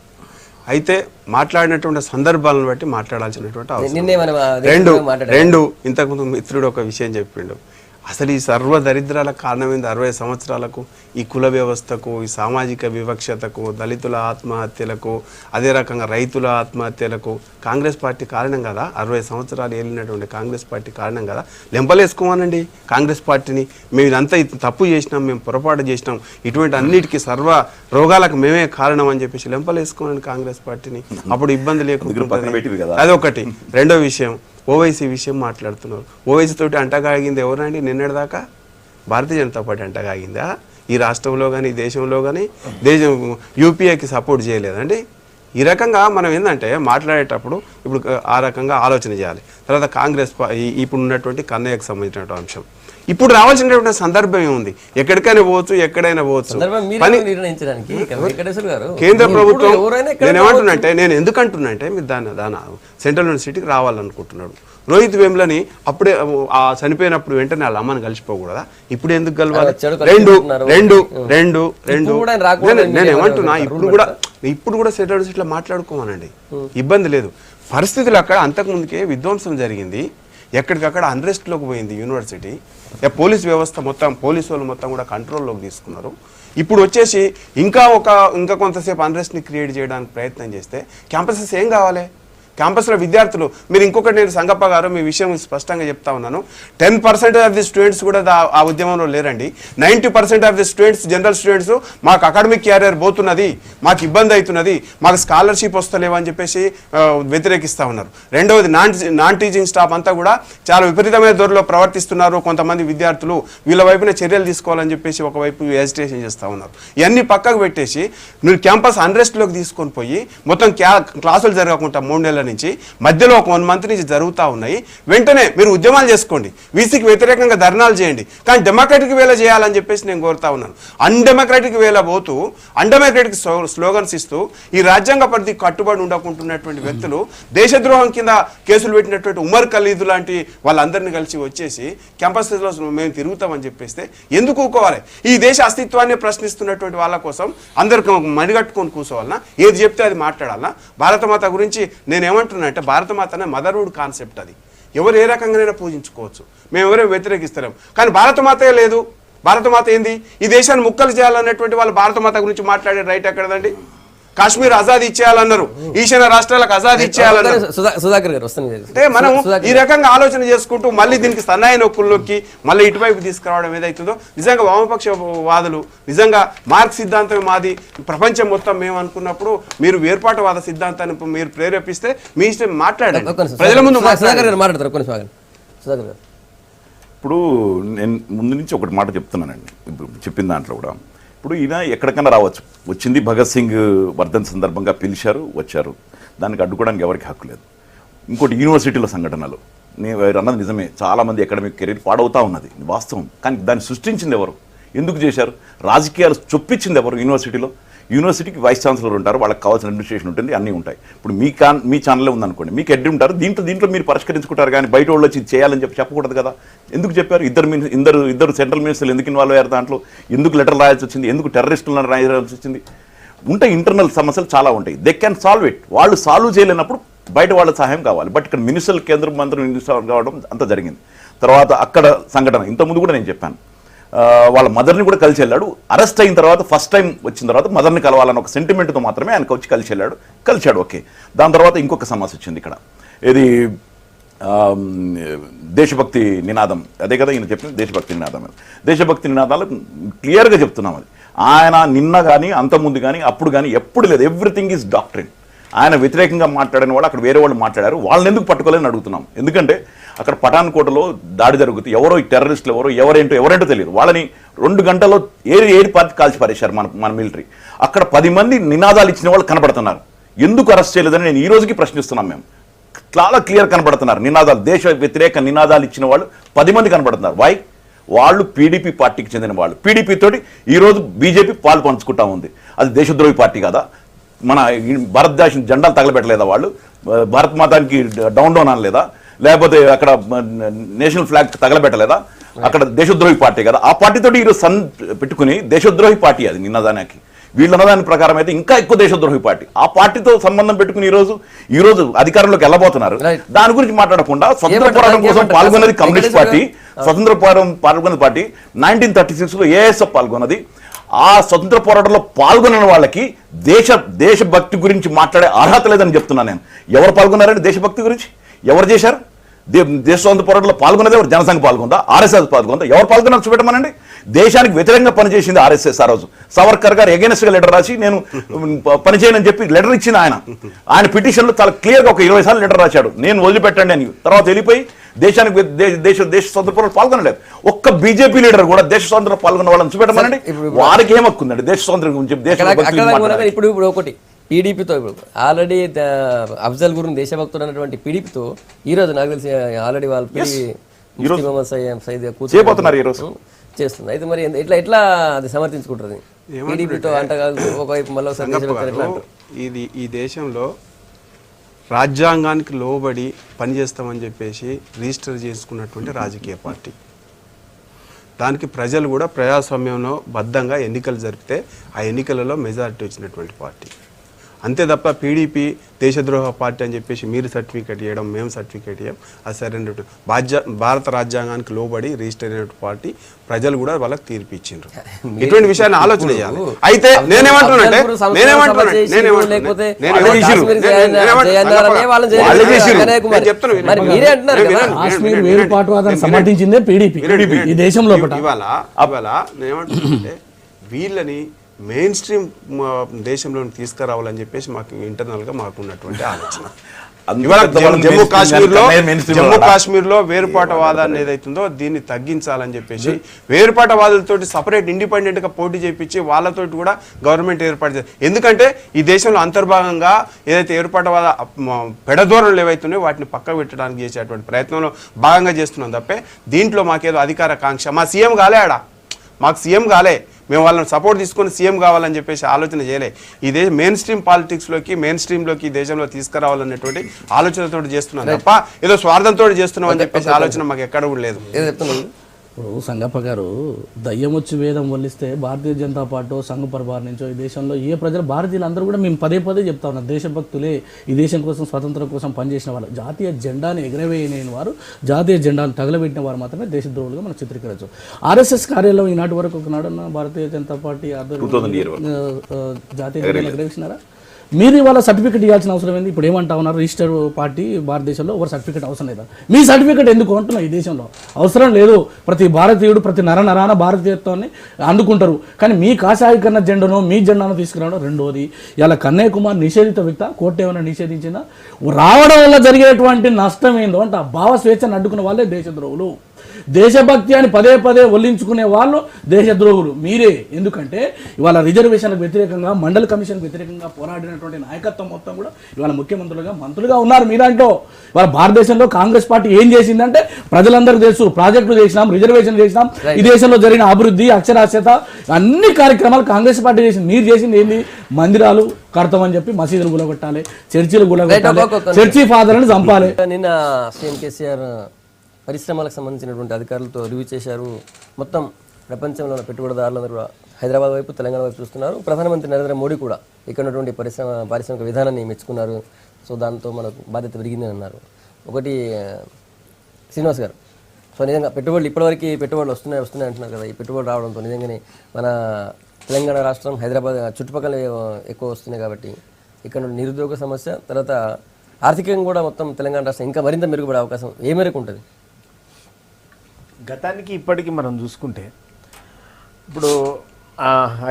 అయితే మాట్లాడినటువంటి సందర్భాలను బట్టి మాట్లాడాల్సినటువంటి అవసరం. రెండు ఇంతకుముందు మిత్రుడు ఒక విషయం చెప్పిండు. అసలు ఈ సర్వ దరిద్రాలకు కారణమైంది 60 సంవత్సరాలకు ఈ కుల వ్యవస్థకు, ఈ సామాజిక వివక్షతకు, దళితుల ఆత్మహత్యలకు, అదే రకంగా రైతుల ఆత్మహత్యలకు కాంగ్రెస్ పార్టీ కారణం కదా. 60 సంవత్సరాలు ఏలినటువంటి కాంగ్రెస్ పార్టీ కారణం కదా. లెంపలేసుకోమనండి కాంగ్రెస్ పార్టీని. మేము ఇదంతా తప్పు చేసినాం, మేము పొరపాటు చేసినాం, ఇటువంటి అన్నిటికీ సర్వ రోగాలకు మేమే కారణం అని చెప్పేసి లెంపలేసుకోమనండి కాంగ్రెస్ పార్టీని. అప్పుడు ఇబ్బంది లేకుండా. అదొకటి. రెండో విషయం, ఓవైసీ విషయం మాట్లాడుతున్నారు. ఓవైసీ తోటి అంటగాగింది ఎవరండి? నిన్నటిదాకా భారతీయ జనతా పార్టీ అంటగాగిందా? ఈ రాష్ట్రంలో కానీ, ఈ దేశంలో కానీ యూపీఏకి సపోర్ట్ చేయలేదండి. ఈ రకంగా మనం ఏంటంటే మాట్లాడేటప్పుడు ఇప్పుడు ఆ రకంగా ఆలోచన చేయాలి. తర్వాత కాంగ్రెస్ ఇప్పుడు ఉన్నటువంటి కన్నయ్యకు సంబంధించినటువంటి అంశం ఇప్పుడు రావాల్సినటువంటి సందర్భం ఏముంది? ఎక్కడికైనా పోవచ్చు, ఎక్కడైనా పోవచ్చు. కేంద్ర ప్రభుత్వం నేను ఎందుకంటున్నాంటే మీరు దాని సెంట్రల్ యూనివర్సిటీకి రావాలనుకుంటున్నాడు. రోహిత్ వేములని అప్పుడే చనిపోయినప్పుడు వెంటనే వాళ్ళ అమ్మని కలిసిపోకూడదా? ఇప్పుడు ఎందుకు కలవాలి? రెండు నేను ఏమంటున్నా, ఇప్పుడు కూడా సెంట్రల్ యూనివర్సిటీలో మాట్లాడుకోమనండి, ఇబ్బంది లేదు. పరిస్థితులు అక్కడ అంతకుముందుకే విధ్వంసం జరిగింది, ఎక్కడికక్కడ అన్రెస్ట్లోకి పోయింది యూనివర్సిటీ. పోలీస్ వ్యవస్థ మొత్తం, పోలీసు వాళ్ళు మొత్తం కూడా కంట్రోల్లోకి తీసుకున్నారు. ఇప్పుడు వచ్చేసి ఇంకా కొంతసేపు అన్రెస్ట్ని క్రియేట్ చేయడానికి ప్రయత్నం చేస్తే క్యాంపసెస్ ఏం కావాలి? క్యాంపస్లో విద్యార్థులు మీరు ఇంకొకటి నేను సంగప్ప గారు మీ విషయం స్పష్టంగా చెప్తా ఉన్నాను 10% ఆఫ్ ది స్టూడెంట్స్ కూడా ఆ ఉద్యమంలో లేరండి 90% of the students general students మాకు అకాడమిక్ క్యారియర్ పోతున్నది మాకు ఇబ్బంది అవుతున్నది మాకు స్కాలర్షిప్ వస్తలేవు అని చెప్పేసి వ్యతిరేకిస్తూ ఉన్నారు. రెండవది నాన్ టీచింగ్ స్టాఫ్ అంతా కూడా చాలా విపరీతమైన ధోరణిలో ప్రవర్తిస్తున్నారు. కొంతమంది విద్యార్థులు వీళ్ళ వైపున చర్యలు తీసుకోవాలని చెప్పేసి ఒకవైపు ఎజిటేషన్ చేస్తూ ఉన్నారు. ఇవన్నీ పక్కకు పెట్టేసి మీరు క్యాంపస్ అన్రెస్ట్లోకి తీసుకొని పోయి మొత్తం క్లాసులు జరగకుండా 3 నెలల నుంచి మధ్యలో ఒక 1 మంత్ నుంచి జరుగుతూ ఉన్నాయి. వెంటనే మీరు ఉద్యమాలు చేసుకోండి, వీసీకి వ్యతిరేకంగా ధర్నాలు చేయండి, కానీ డెమోక్రటిక్ వేలో చేయాలని చెప్పేసి నేను కోరుతా ఉన్నాను. అన్డెమోక్రటిక్ వేలో పోతూ అన్డెమోక్రటిక్ స్లోగన్స్ ఇస్తూ ఈ రాజ్యాంగ పరిధి కట్టుబడి ఉండకుంటున్నటువంటి వ్యక్తులు దేశద్రోహం కింద కేసులు పెట్టినటువంటి ఉమర్ ఖలీద్ లాంటి వాళ్ళందరినీ కలిసి వచ్చేసి క్యాంపస్లో మేము తిరుగుతామని చెప్పేస్తే ఎందుకు ఊకోవాలి? ఈ దేశ అస్తిత్వాన్ని ప్రశ్నిస్తున్నటువంటి వాళ్ళ కోసం అందరికీ మడిగట్టుకొని కూర్చోవాలన్నా, ఏది చెప్తే అది మాట్లాడాలన్నా? భారతమాత గురించి నేను ఏమంటున్నా అంటే భారతమాత అనే మదర్వుడ్ కాన్సెప్ట్, అది ఎవరు ఏ రకంగానైనా పూజించుకోవచ్చు, మేము ఎవరో వ్యతిరేకిస్తలేం. కానీ భారతమాతే లేదు. భారతమాత ఏంది? ఈ దేశాన్ని ముక్కలు చేయాలన్నటువంటి వాళ్ళు భారతమాత గురించి మాట్లాడే రైట్ ఎక్కడదండి? కాశ్మీర్ ఆజాద్ ఇచ్చేయాలన్నారు, ఈశాన్య రాష్ట్రాలకు ఆజాద్ ఇచ్చేయాలన్నారు. సుధాకర్ గారు వస్తుంది. అంటే మనం ఈ రకంగా ఆలోచన చేసుకుంటూ మళ్ళీ దీనికి సన్నాయి నొక్కుల్లోకి మళ్ళీ ఇటువైపు తీసుకురావడం ఏదైతుందో నిజంగా వామపక్ష వాదులు నిజంగా మార్క్స్ సిద్ధాంతం మాది ప్రపంచం మొత్తం మేము అనుకున్నప్పుడు మీరు వేర్పాటువాద సిద్ధాంతాన్ని మీరు ప్రేరేపిస్తే మీ ఇష్టం మాట్లాడండి, ప్రజల ముందు సుధాకర్ గారు మాట్లాడతారు. సుధాకర్ గారు ఇప్పుడు నేను ముందు నుంచి ఒకటి మాట చెప్తున్నానండి, ఇప్పుడు చెప్పిన దాంట్లో కూడా ఇప్పుడు ఈయన ఎక్కడికైనా రావచ్చు, వచ్చింది భగత్ సింగ్ వర్ధన్ సందర్భంగా పిలిచారు, వచ్చారు, దానికి అడ్డుకోవడానికి ఎవరికి హక్కు లేదు. ఇంకోటి యూనివర్సిటీల సంఘటనలు, నేను అన్నది నిజమే, చాలామంది అకాడమిక్ కెరీర్ పాడవుతూ ఉన్నది వాస్తవం, కానీ దాన్ని సృష్టించింది ఎవరు, ఎందుకు చేశారు, రాజకీయాలు చొప్పించింది ఎవరు? యూనివర్సిటీకి వైస్ ఛాన్సలర్ ఉంటారు, వాళ్ళకి కావాల్సిన అడ్మినిస్ట్రేషన్ ఉంటుంది, అన్నీ ఉంటాయి. ఇప్పుడు మీ ఛానలే ఉందనుకోండి, మీకు ఎడ్డి ఉంటారు, దీంట్లో మీరు పరిష్కరించుకుంటారు, కానీ బయట వాళ్ళు వచ్చి చేయాలని చెప్పకూడదు కదా. ఎందుకు చెప్పారు? ఇద్దరు సెంట్రల్ మినిస్టర్లు ఎందుకు ఇన్వాల్వ్ అయ్యారు దాంట్లో? ఎందుకు లెటర్ రాయాల్సి వచ్చింది? ఎందుకు టెర్రరిస్టులను రాయాల్సి వచ్చింది? ఉంటాయి, ఇంటర్నల్ సమస్యలు చాలా ఉంటాయి, దే క్యాన్ సాల్వ్ ఇట్. వాళ్ళు సాల్వ్ చేయలేనప్పుడు బయట వాళ్ళ సహాయం కావాలి. బట్ ఇక్కడ మినిస్టర్లు కేంద్ర మంత్రులు మినిస్టర్ కావడం అంత జరిగింది. తర్వాత అక్కడ సంఘటన ఇంతకుముందు కూడా నేను చెప్పాను, వాళ్ళ మదర్ని కూడా కలిసి వెళ్ళాడు. అరెస్ట్ అయిన తర్వాత ఫస్ట్ టైం వచ్చిన తర్వాత మదర్ని కలవాలని ఒక సెంటిమెంట్తో మాత్రమే ఆయనకు వచ్చి కలిశాడు. ఓకే, దాని తర్వాత ఇంకొక సమస్య వచ్చింది ఇక్కడ, ఏది దేశభక్తి నినాదం, అదే కదా ఈయన చెప్పిన దేశభక్తి నినాదం. దేశభక్తి నినాదాలు క్లియర్గా చెప్తున్నాం, అది ఆయన నిన్న కానీ అంతకుముందు కానీ అప్పుడు కానీ ఎప్పుడు లేదు. Everything is doctrine. ఆయన వ్యతిరేకంగా మాట్లాడిన వాళ్ళు అక్కడ వేరే వాళ్ళు మాట్లాడారు, వాళ్ళని ఎందుకు పట్టుకోలేని అడుగుతున్నాం. ఎందుకంటే అక్కడ పఠాన్కోటలో దాడి జరుగుతుంది, ఎవరో ఈ టెర్రరిస్టులు ఎవరేంటో తెలియదు, వాళ్ళని 2 గంటల్లో ఏడు పార్టీ కాల్చి పారేశారు మన మిలిటరీ. అక్కడ 10 మంది నినాదాలు ఇచ్చిన వాళ్ళు కనబడుతున్నారు, ఎందుకు అరెస్ట్ చేయలేదని నేను ఈ రోజుకి ప్రశ్నిస్తున్నాం. మేము చాలా క్లియర్ కనబడుతున్నారు నినాదాలు, దేశ వ్యతిరేక నినాదాలు ఇచ్చిన వాళ్ళు 10 మంది కనబడుతున్నారు. వై? వాళ్ళు పీడీపీ పార్టీకి చెందిన వాళ్ళు. పీడీపీ తోటి ఈరోజు బీజేపీ పాలు పంచుకుంటా ఉంది, అది దేశద్రోహి పార్టీ కదా? మన భారతదేశం జెండాలు తగలబెట్టలేదా వాళ్ళు? భారత్ మాతానికి డౌన్ అనలేదా? లేకపోతే అక్కడ నేషనల్ ఫ్లాగ్ తగలబెట్టలేదా? అక్కడ దేశద్రోహి పార్టీ కదా? ఆ పార్టీతో ఈరోజు పెట్టుకుని దేశద్రోహి పార్టీ అది నిన్నదానికి. వీళ్ళు అన్నదాని ప్రకారం అయితే ఇంకా ఎక్కువ దేశద్రోహి పార్టీ. ఆ పార్టీతో సంబంధం పెట్టుకుని ఈ రోజు అధికారంలోకి వెళ్ళబోతున్నారు. దాని గురించి మాట్లాడకుండా స్వతంత్ర పోరాటం కోసం పాల్గొన్నది కమ్యూనిస్ట్ పార్టీ, స్వతంత్ర పోరాటం పాల్గొన్న పార్టీ 1936లో ఏఎస్ఎఫ్ పాల్గొన్నది. ఆ స్వతంత్ర పోరాటంలో పాల్గొన్న వాళ్ళకి దేశభక్తి గురించి మాట్లాడే అర్హత లేదని చెప్తున్నాను నేను. ఎవరు పాల్గొన్నారండి దేశభక్తి గురించి? ఎవరు చేశారు? దేశ స్వాతంత్ర పోరాటంలో పాల్గొన్నది ఎవరు? జనసంఘ పాల్గొందా? ఆర్ఎస్ఎస్ పాల్గొందా? ఎవరు పాల్గొన్నారు చూపెట్టమనండి. దేశానికి వ్యతిరేకంగా పనిచేసింది ఆర్ఎస్ఎస్. ఆ రోజు సవర్కర్ గారు ఎగెనెస్ట్గా లెటర్ రాసి నేను పనిచేయనని చెప్పి లెటర్ ఇచ్చింది ఆయన పిటిషన్లో చాలా క్లియర్గా ఒక 20 సార్లు లెటర్ రాశాడు, నేను వదిలిపెట్టండి అని. తర్వాత వెళ్ళిపోయి దేశానికి దేశ స్వాతంత్ర పోరాటం పాల్గొనలేదు. ఒక్క బీజేపీ లీడర్ కూడా దేశ స్వాతంత్రం పాల్గొన్న వాళ్ళని చూపెట్టమనండి. వారికి ఏం హక్కుందండి దేశ స్వాతంత్రం గురించి? ఇప్పుడు ఒకటి పీడీపీతో ఇప్పుడు ఆల్రెడీ అఫ్జల్ గురు దేశభక్తుడు అన్నటువంటి పీడీపీతో ఈ రోజు నాకు తెలిసి ఆల్రెడీ వాళ్ళు చేస్తుంది. అయితే మరి ఎట్లా అది సమర్థించుకుంటుంది పీడీపీతో అంట ఒకవైపు మళ్ళీ ఇది ఈ దేశంలో రాజ్యాంగానికి లోబడి పనిచేస్తామని చెప్పేసి రిజిస్టర్ చేసుకున్నటువంటి రాజకీయ పార్టీ. దానికి ప్రజలు కూడా ప్రజాస్వామ్యంలో బద్ధంగా ఎన్నికలు జరిపితే ఆ ఎన్నికలలో మెజారిటీ వచ్చినటువంటి పార్టీ. అంతే తప్ప పీడీపీ దేశద్రోహ పార్టీ అని చెప్పేసి మీరు సర్టిఫికేట్ ఇవ్వడం, మేము సర్టిఫికేట్ ఇవ్వం, అది సరైన భారత రాజ్యాంగానికి లోబడి రిజిస్టర్ అయిన పార్టీ, ప్రజలు కూడా వాళ్ళకి తీర్పు ఇచ్చిండ్రు. ఇటువంటి విషయాన్ని ఆలోచన చేయాలి. అయితే నేనేమంటున్నానంటే కాశ్మీర్ వేరుపాటువాదాన్ని సమర్థించిందే పీడీపీ ఈ దేశంలో. ఇవాళ నేనేమంటున్నానంటే వీళ్ళని మెయిన్ స్ట్రీమ్ దేశంలో తీసుకురావాలని చెప్పేసి మాకు ఇంటర్నల్ గా మాకు ఉన్నటువంటి ఆలోచన. జమ్మూ కాశ్మీర్లో వేరుపాటవాదాన్ని ఏదైతుందో దీన్ని తగ్గించాలని చెప్పేసి వేరుపాటవాదులతో సపరేట్ ఇండిపెండెంట్ గా పోటీ చేయించి వాళ్ళతో కూడా గవర్నమెంట్ ఏర్పాటు చేయాలి. ఎందుకంటే ఈ దేశంలో అంతర్భాగంగా ఏదైతే ఏర్పాటవాద పెడధోరణులు ఏవైతున్నాయో వాటిని పక్కకు పెట్టడానికి చేసేటువంటి ప్రయత్నంలో భాగంగా చేస్తున్నాం తప్పే దీంట్లో మాకేదో అధికార కాంక్ష, మా సీఎం కాలే ఆడ, మాకు సీఎం కాలే, మేము వాళ్ళని సపోర్ట్ తీసుకొని సీఎం కావాలని చెప్పేసి ఆలోచన చేయలే. ఈ దేశం మెయిన్ స్ట్రీమ్ పాలిటిక్స్లోకి, మెయిన్ స్ట్రీమ్లోకి ఈ దేశంలో తీసుకురావాలనేటువంటి ఆలోచనతో చేస్తున్నాం తప్ప ఏదో స్వార్థంతో చేస్తున్నాం అని చెప్పేసి ఆలోచన మాకు ఎక్కడ కూడా లేదు. ఇప్పుడు సంగప్ప గారు దయ్యం వచ్చి వేదం వల్లిస్తే భారతీయ జనతా పార్టీ సంఘ పరివార్ నుంచో ఈ దేశంలో ఏ ప్రజలు భారతీయులందరూ కూడా మేము పదే పదే చెప్తా ఉన్నాం, దేశభక్తులే, ఈ దేశం కోసం స్వతంత్రం కోసం పనిచేసిన వాళ్ళు, జాతీయ జెండాని ఎగరవేయలేని వారు, జాతీయ జెండాను తగలబెట్టిన వారు మాత్రమే దేశద్రోహులుగా మనం చిత్రీకరించు. ఆర్ఎస్ఎస్ కార్యాలయం ఈనాటి వరకు ఒకనాడన్న భారతీయ జనతా పార్టీ జాతీయ జెండాను ఎగరవేసినారా? మీరు ఇవాళ సర్టిఫికేట్ ఇవ్వాల్సిన అవసరం ఏంది? ఇప్పుడు ఏమంటా ఉన్నారు, రిజిస్టర్ పార్టీ భారతదేశంలో ఎవరు సర్టిఫికేట్ అవసరం లేదా? మీ సర్టిఫికేట్ ఎందుకు అంటున్నా? ఈ దేశంలో అవసరం లేదు. ప్రతి భారతీయుడు ప్రతి నరాన భారతీయత్వాన్ని అందుకుంటారు. కానీ మీ కాషాయకరణ జెండాను, మీ జెండాను తీసుకురావడం. రెండోది, ఇలా కన్నయ్య కుమార్ నిషేధిత వ్యక్తి, కోర్టు ఏమైనా నిషేధించిందా? రావడం వల్ల జరిగేటువంటి నష్టం ఏందో అంటే ఆ భావ స్వేచ్ఛను అడ్డుకున్న వాళ్ళే దేశద్రోహులు. దేశభక్తి అని పదే పదే ఒల్లించుకునే వాళ్ళు దేశద్రోహులు మీరే. ఎందుకంటే ఇవాళ రిజర్వేషన్లకు వ్యతిరేకంగా, మండలి కమిషన్కి వ్యతిరేకంగా పోరాడినటువంటి నాయకత్వం మొత్తం కూడా ఇవాళ ముఖ్యమంత్రులుగా, మంత్రులుగా ఉన్నారు మీ దాంట్లో. ఇవాళ భారతదేశంలో కాంగ్రెస్ పార్టీ ఏం చేసిందంటే ప్రజలందరికీ తెలుసు, ప్రాజెక్టులు చేసినాం, రిజర్వేషన్ చేసినాం, ఈ దేశంలో జరిగిన అభివృద్ధి, అక్షరాస్యత, అన్ని కార్యక్రమాలు కాంగ్రెస్ పార్టీ చేసింది. మీరు చేసింది ఏంది? మందిరాలు కడతామని చెప్పి మసీదులు గులగొట్టాలి, చర్చిలు గులగొట్టాలి, చర్చి ఫాదర్ని చంపాలి. నిన్న సీఎం కేసీఆర్ పరిశ్రమలకు సంబంధించినటువంటి అధికారులతో రివ్యూ చేశారు. మొత్తం ప్రపంచంలో ఉన్న పెట్టుబడిదారులందరూ కూడా హైదరాబాద్ వైపు, తెలంగాణ వైపు చూస్తున్నారు. ప్రధానమంత్రి నరేంద్ర మోడీ కూడా ఇక్కడ ఉన్నటువంటి పారిశ్రామిక విధానాన్ని మెచ్చుకున్నారు. సో దాంతో మనకు బాధ్యత పెరిగిందని అన్నారు. ఒకటి శ్రీనివాస్ గారు, సో నిజంగా పెట్టుబడులు ఇప్పటివరకు పెట్టుబడులు వస్తున్నాయి అంటున్నారు కదా. ఈ పెట్టుబడులు రావడంతో నిజంగానే మన తెలంగాణ రాష్ట్రం, హైదరాబాద్ చుట్టుపక్కల ఎక్కువ వస్తున్నాయి కాబట్టి ఇక్కడ నిరుద్యోగ సమస్య, తర్వాత ఆర్థికంగా కూడా మొత్తం తెలంగాణ రాష్ట్రం ఇంకా మరింత మెరుగుపడే అవకాశం ఏ మేరకు ఉంటుంది? గతానికి ఇప్పటికీ మనం చూసుకుంటే ఇప్పుడు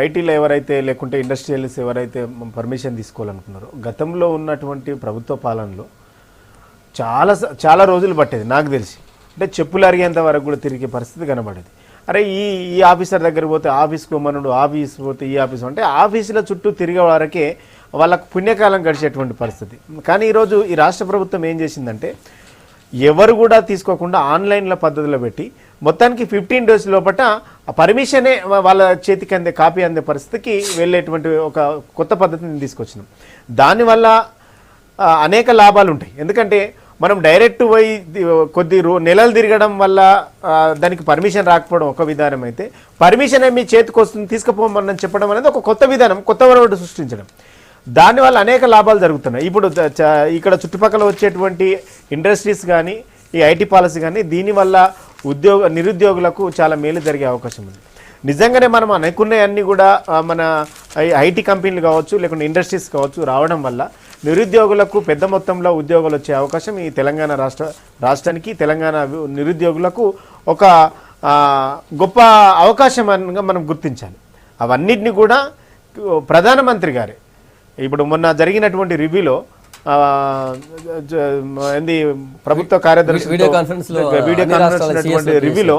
ఐటీలో ఎవరైతే, లేకుంటే ఇండస్ట్రియలిస్ట్ ఎవరైతే పర్మిషన్ తీసుకోవాలనుకున్నారో, గతంలో ఉన్నటువంటి ప్రభుత్వ పాలనలో చాలా రోజులు పట్టేది నాకు తెలిసి. అంటే చెప్పులు అరిగేంత వరకు కూడా తిరిగే పరిస్థితి కనబడేది. అరే ఈ ఆఫీసర్ దగ్గర పోతే ఆఫీస్కి పోమనుడు, ఆఫీస్ పోతే ఈ ఆఫీస్ అంటే ఆఫీసుల చుట్టూ తిరిగే వరకే వాళ్ళకు పుణ్యకాలం గడిచేటువంటి పరిస్థితి. కానీ ఈరోజు ఈ రాష్ట్ర ప్రభుత్వం ఏం చేసిందంటే ఎవరు కూడా తీసుకోకుండా ఆన్లైన్ల పద్ధతిలో పెట్టి మొత్తానికి 15 days లోపల ఆ పర్మిషనే వాళ్ళ చేతికి అందే, కాపీ అందే పరిస్థితికి వెళ్ళేటువంటి ఒక కొత్త పద్ధతిని తీసుకొచ్చినాం. దానివల్ల అనేక లాభాలు ఉంటాయి. ఎందుకంటే మనం డైరెక్ట్ పోయి కొద్ది నెలలు తిరగడం వల్ల దానికి పర్మిషన్ రాకపోవడం ఒక విధానం అయితే, పర్మిషన్ మీ చేతికి వస్తుంది తీసుకుపోమని చెప్పడం అనేది ఒక కొత్త విధానం, కొత్త వరవడు సృష్టించడం. దానివల్ల అనేక లాభాలు జరుగుతున్నాయి. ఇప్పుడు ఇక్కడ చుట్టుపక్కల వచ్చేటువంటి ఇండస్ట్రీస్ కానీ, ఈ ఐటీ పాలసీ కానీ, దీనివల్ల నిరుద్యోగులకు చాలా మేలు జరిగే అవకాశం ఉంది. నిజంగానే మనం అనుకున్నవన్నీ కూడా మన ఐటీ కంపెనీలు కావచ్చు, లేకుంటే ఇండస్ట్రీస్ కావచ్చు రావడం వల్ల నిరుద్యోగులకు పెద్ద మొత్తంలో ఉద్యోగాలు వచ్చే అవకాశం ఈ తెలంగాణ రాష్ట్రానికి, తెలంగాణ నిరుద్యోగులకు ఒక గొప్ప అవకాశంగా మనం గుర్తించాలి. అవన్నిటిని కూడా ప్రధానమంత్రి గారే ఇప్పుడు మొన్న జరిగినటువంటి రివ్యూలో ప్రభుత్వ కార్యదర్శి వీడియో కాన్ఫరెన్స్ రివ్యూలో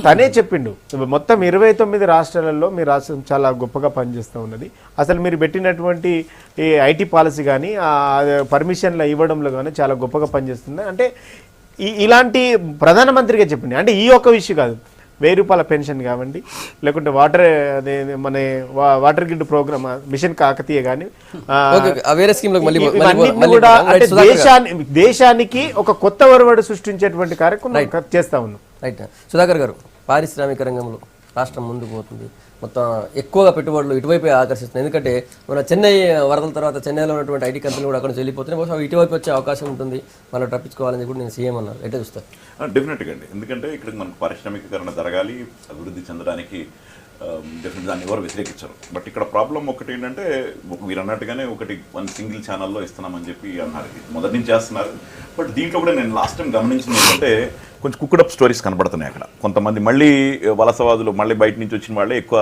తనే చెప్పిండు, మొత్తం 29 రాష్ట్రాలలో మీ రాష్ట్రం చాలా గొప్పగా పనిచేస్తూ ఉన్నది. అసలు మీరు పెట్టినటువంటి ఈ ఐటీ పాలసీ కానీ, పర్మిషన్లు ఇవ్వడంలో కానీ చాలా గొప్పగా పనిచేస్తుంది అంటే ఇలాంటి ప్రధానమంత్రిగా చెప్పింది. అంటే ఈ ఒక్క విషయం కాదు, 1000 రూపాయల పెన్షన్ కావండి, లేకుంటే water grid programme, mission Kakatiya కానీ, కూడా అంటే దేశానికి ఒక కొత్త ఒరవడి సృష్టించేటువంటి కార్యక్రమం చేస్తా ఉన్నాం. రైట్. సుధాకర్ గారు, పారిశ్రామిక రంగంలో రాష్ట్రం ముందుకు పోతుంది, మొత్తం ఎక్కువగా పెట్టుబడులు ఇటువైపే ఆకర్షిస్తున్నాయి. ఎందుకంటే మన చెన్నై వరదల తర్వాత చెన్నైలో ఉన్నటువంటి ఐటీ కంపెనీలు కూడా అక్కడ నుంచి వెళ్ళిపోతున్నాయి. బహుశా ఇటువైపు వచ్చే అవకాశం ఉంటుంది, వాళ్ళు తప్పించుకోవాలని కూడా నేను సీఎం అన్నారు. ఎట్లా చూస్తారు? డెఫినెట్గా అండి, ఎందుకంటే ఇక్కడ మనకు పారిశ్రామికీకరణ జరగాలి, అభివృద్ధి చెందడానికి డెఫినెట్ దాన్ని ఎవరు వ్యతిరేకించారు. బట్ ఇక్కడ ప్రాబ్లం ఒకటి ఏంటంటే మీరు అన్నట్టుగానే ఒకటి వన్ సింగిల్ ఛానల్లో ఇస్తున్నామని చెప్పి అన్నారు, మొదటి నుంచి చేస్తున్నారు. బట్ దీంట్లో కూడా నేను లాస్ట్ టైం గమనించింది ఏంటంటే కొంచెం కుక్డప్ స్టోరీస్ కనబడుతున్నాయి అక్కడ. కొంతమంది మళ్ళీ వలసవాదులు మళ్ళీ బయట నుంచి వచ్చిన వాళ్ళే ఎక్కువ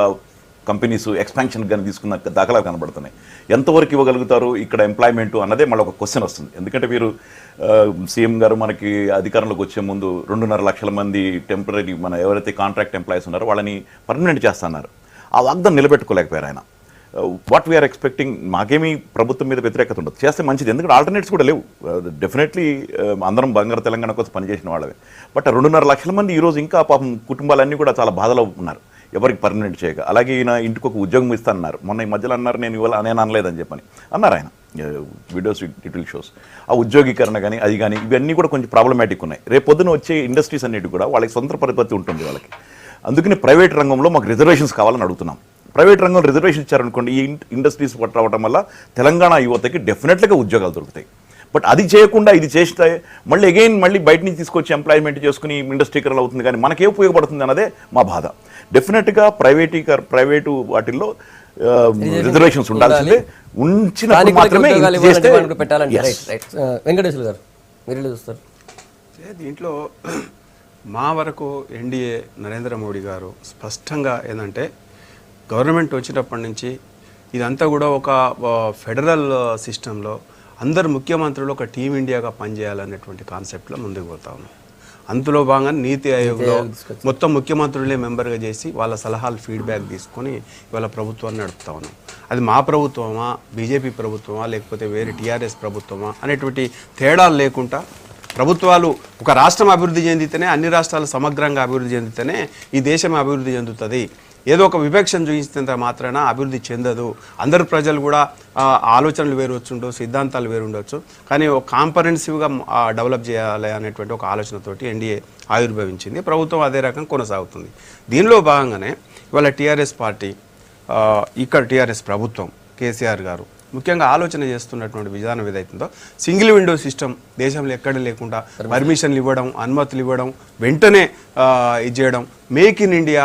కంపెనీస్ ఎక్స్పాన్షన్ కానీ తీసుకున్న దాఖలాలు కనబడుతున్నాయి. ఎంతవరకు ఇవ్వగలుగుతారు ఇక్కడ ఎంప్లాయ్మెంట్ అన్నదే మళ్ళీ ఒక క్వశ్చన్ వస్తుంది. ఎందుకంటే మీరు సీఎం గారు మనకి అధికారంలోకి వచ్చే ముందు 2.5 లక్షల మంది టెంపరీ మన ఎవరైతే కాంట్రాక్ట్ ఎంప్లాయీస్ ఉన్నారో వాళ్ళని పర్మనెంట్ చేస్తున్నారు. ఆ వాగ్దానం నిలబెట్టుకోలేకపోయారు ఆయన. వాట్ వీఆర్ ఎక్స్పెక్టింగ్, మాకేమీ ప్రభుత్వం మీద వ్యతిరేకత ఉండదు, చేస్తే మంచిది. ఎందుకంటే ఆల్టర్నేట్స్ కూడా లేవు. డెఫినెట్లీ అందరం బంగారు తెలంగాణ కోసం పనిచేసిన వాళ్ళవే. బట్ 2.5 లక్షల మంది ఈరోజు ఇంకా పాపం కుటుంబాలన్నీ కూడా చాలా బాధలో ఉన్నారు, ఎవరికి పర్మనెంట్ చేయక. అలాగే ఈయన ఇంటికి ఒక ఉద్యోగం ఇస్తానన్నారు, మొన్న ఈ మధ్యలో అన్నారు నేను ఇవాళ నేను అనలేదని చెప్పని అన్నారు ఆయన. Videos it will shows. ఆ ఉద్యోగీకరణ కానీ అది కానీ ఇవన్నీ కూడా కొంచెం ప్రాబ్లమాటిక్ ఉన్నాయి. రేపు పొద్దున వచ్చే ఇండస్ట్రీస్ అన్నిటి కూడా వాళ్ళకి సొంత పరిపత్తి ఉంటుంది వాళ్ళకి. అందుకని ప్రైవేట్ రంగంలో మాకు రిజర్వేషన్స్ కావాలని అడుగుతున్నాం. ప్రైవేట్ రంగంలో రిజర్వేషన్ ఇచ్చారనుకోండి, ఈ ఇండస్ట్రీస్ రావడం వల్ల తెలంగాణ యువతకి డెఫినెట్గా ఉద్యోగాలు దొరుకుతాయి. బట్ అది చేయకుండా ఇది చేస్తే మళ్ళీ బయట నుంచి తీసుకొచ్చి ఎంప్లాయ్మెంట్ చేసుకుని ఇండస్ట్రీకరణ అవుతుంది, కానీ మనకే ఉపయోగపడుతుంది అన్నదే మా బాధ. డెఫినెట్గా ప్రైవేటు వాటిల్లో రిజర్వేషన్స్ ఉండాల్సిందే, ఉంచినప్పుడు మాత్రమే చేస్తే. వెంకటేశ్వర గారు మీరు చూస్తారు? దీంట్లో మా వరకు ఎన్డీఏ నరేంద్ర మోడీ గారు స్పష్టంగా ఏంటంటే గవర్నమెంట్ వచ్చినప్పటి నుంచి ఇదంతా కూడా ఒక ఫెడరల్ సిస్టంలో అందరు ముఖ్యమంత్రులు ఒక టీం ఇండియాగా పనిచేయాలనేటువంటి కాన్సెప్ట్లో ముందుకు పోతా ఉన్నాం. అందులో భాగంగా నీతి ఆయోగ్లో మొత్తం ముఖ్యమంత్రులే మెంబర్గా చేసి వాళ్ళ సలహాలు ఫీడ్బ్యాక్ తీసుకొని ఇవాళ ప్రభుత్వాన్ని నడుపుతా ఉన్నాం. అది మా ప్రభుత్వమా, బీజేపీ ప్రభుత్వమా, లేకపోతే వేరే టీఆర్ఎస్ ప్రభుత్వమా అనేటువంటి తేడాలు లేకుండా ప్రభుత్వాలు ఒక రాష్ట్రం అభివృద్ధి చెందితేనే, అన్ని రాష్ట్రాలు సమగ్రంగా అభివృద్ధి చెందితేనే ఈ దేశం అభివృద్ధి చెందుతుంది. ఏదో ఒక వివక్షణ చూపించినంత మాత్రాన అభివృద్ధి చెందదు. అందరు ప్రజలు కూడా ఆలోచనలు వేరు వచ్చుండవు, సిద్ధాంతాలు వేరు ఉండొచ్చు, కానీ ఒక కాంపరెన్సివ్గా డెవలప్ చేయాలి అనేటువంటి ఒక ఆలోచనతోటి ఎన్డీఏ ఆవిర్భవించింది. ప్రభుత్వం అదే రకం కొనసాగుతుంది. దీనిలో భాగంగానే ఇవాళ టీఆర్ఎస్ పార్టీ, ఇక్కడ టీఆర్ఎస్ ప్రభుత్వం, కేసీఆర్ గారు ముఖ్యంగా ఆలోచన చేస్తున్నటువంటి విధానం ఏదైతుందో సింగిల్ విండో సిస్టమ్ దేశంలో ఎక్కడ లేకుండా పర్మిషన్లు ఇవ్వడం, అనుమతులు ఇవ్వడం, వెంటనే ఇది చేయడం, make in India,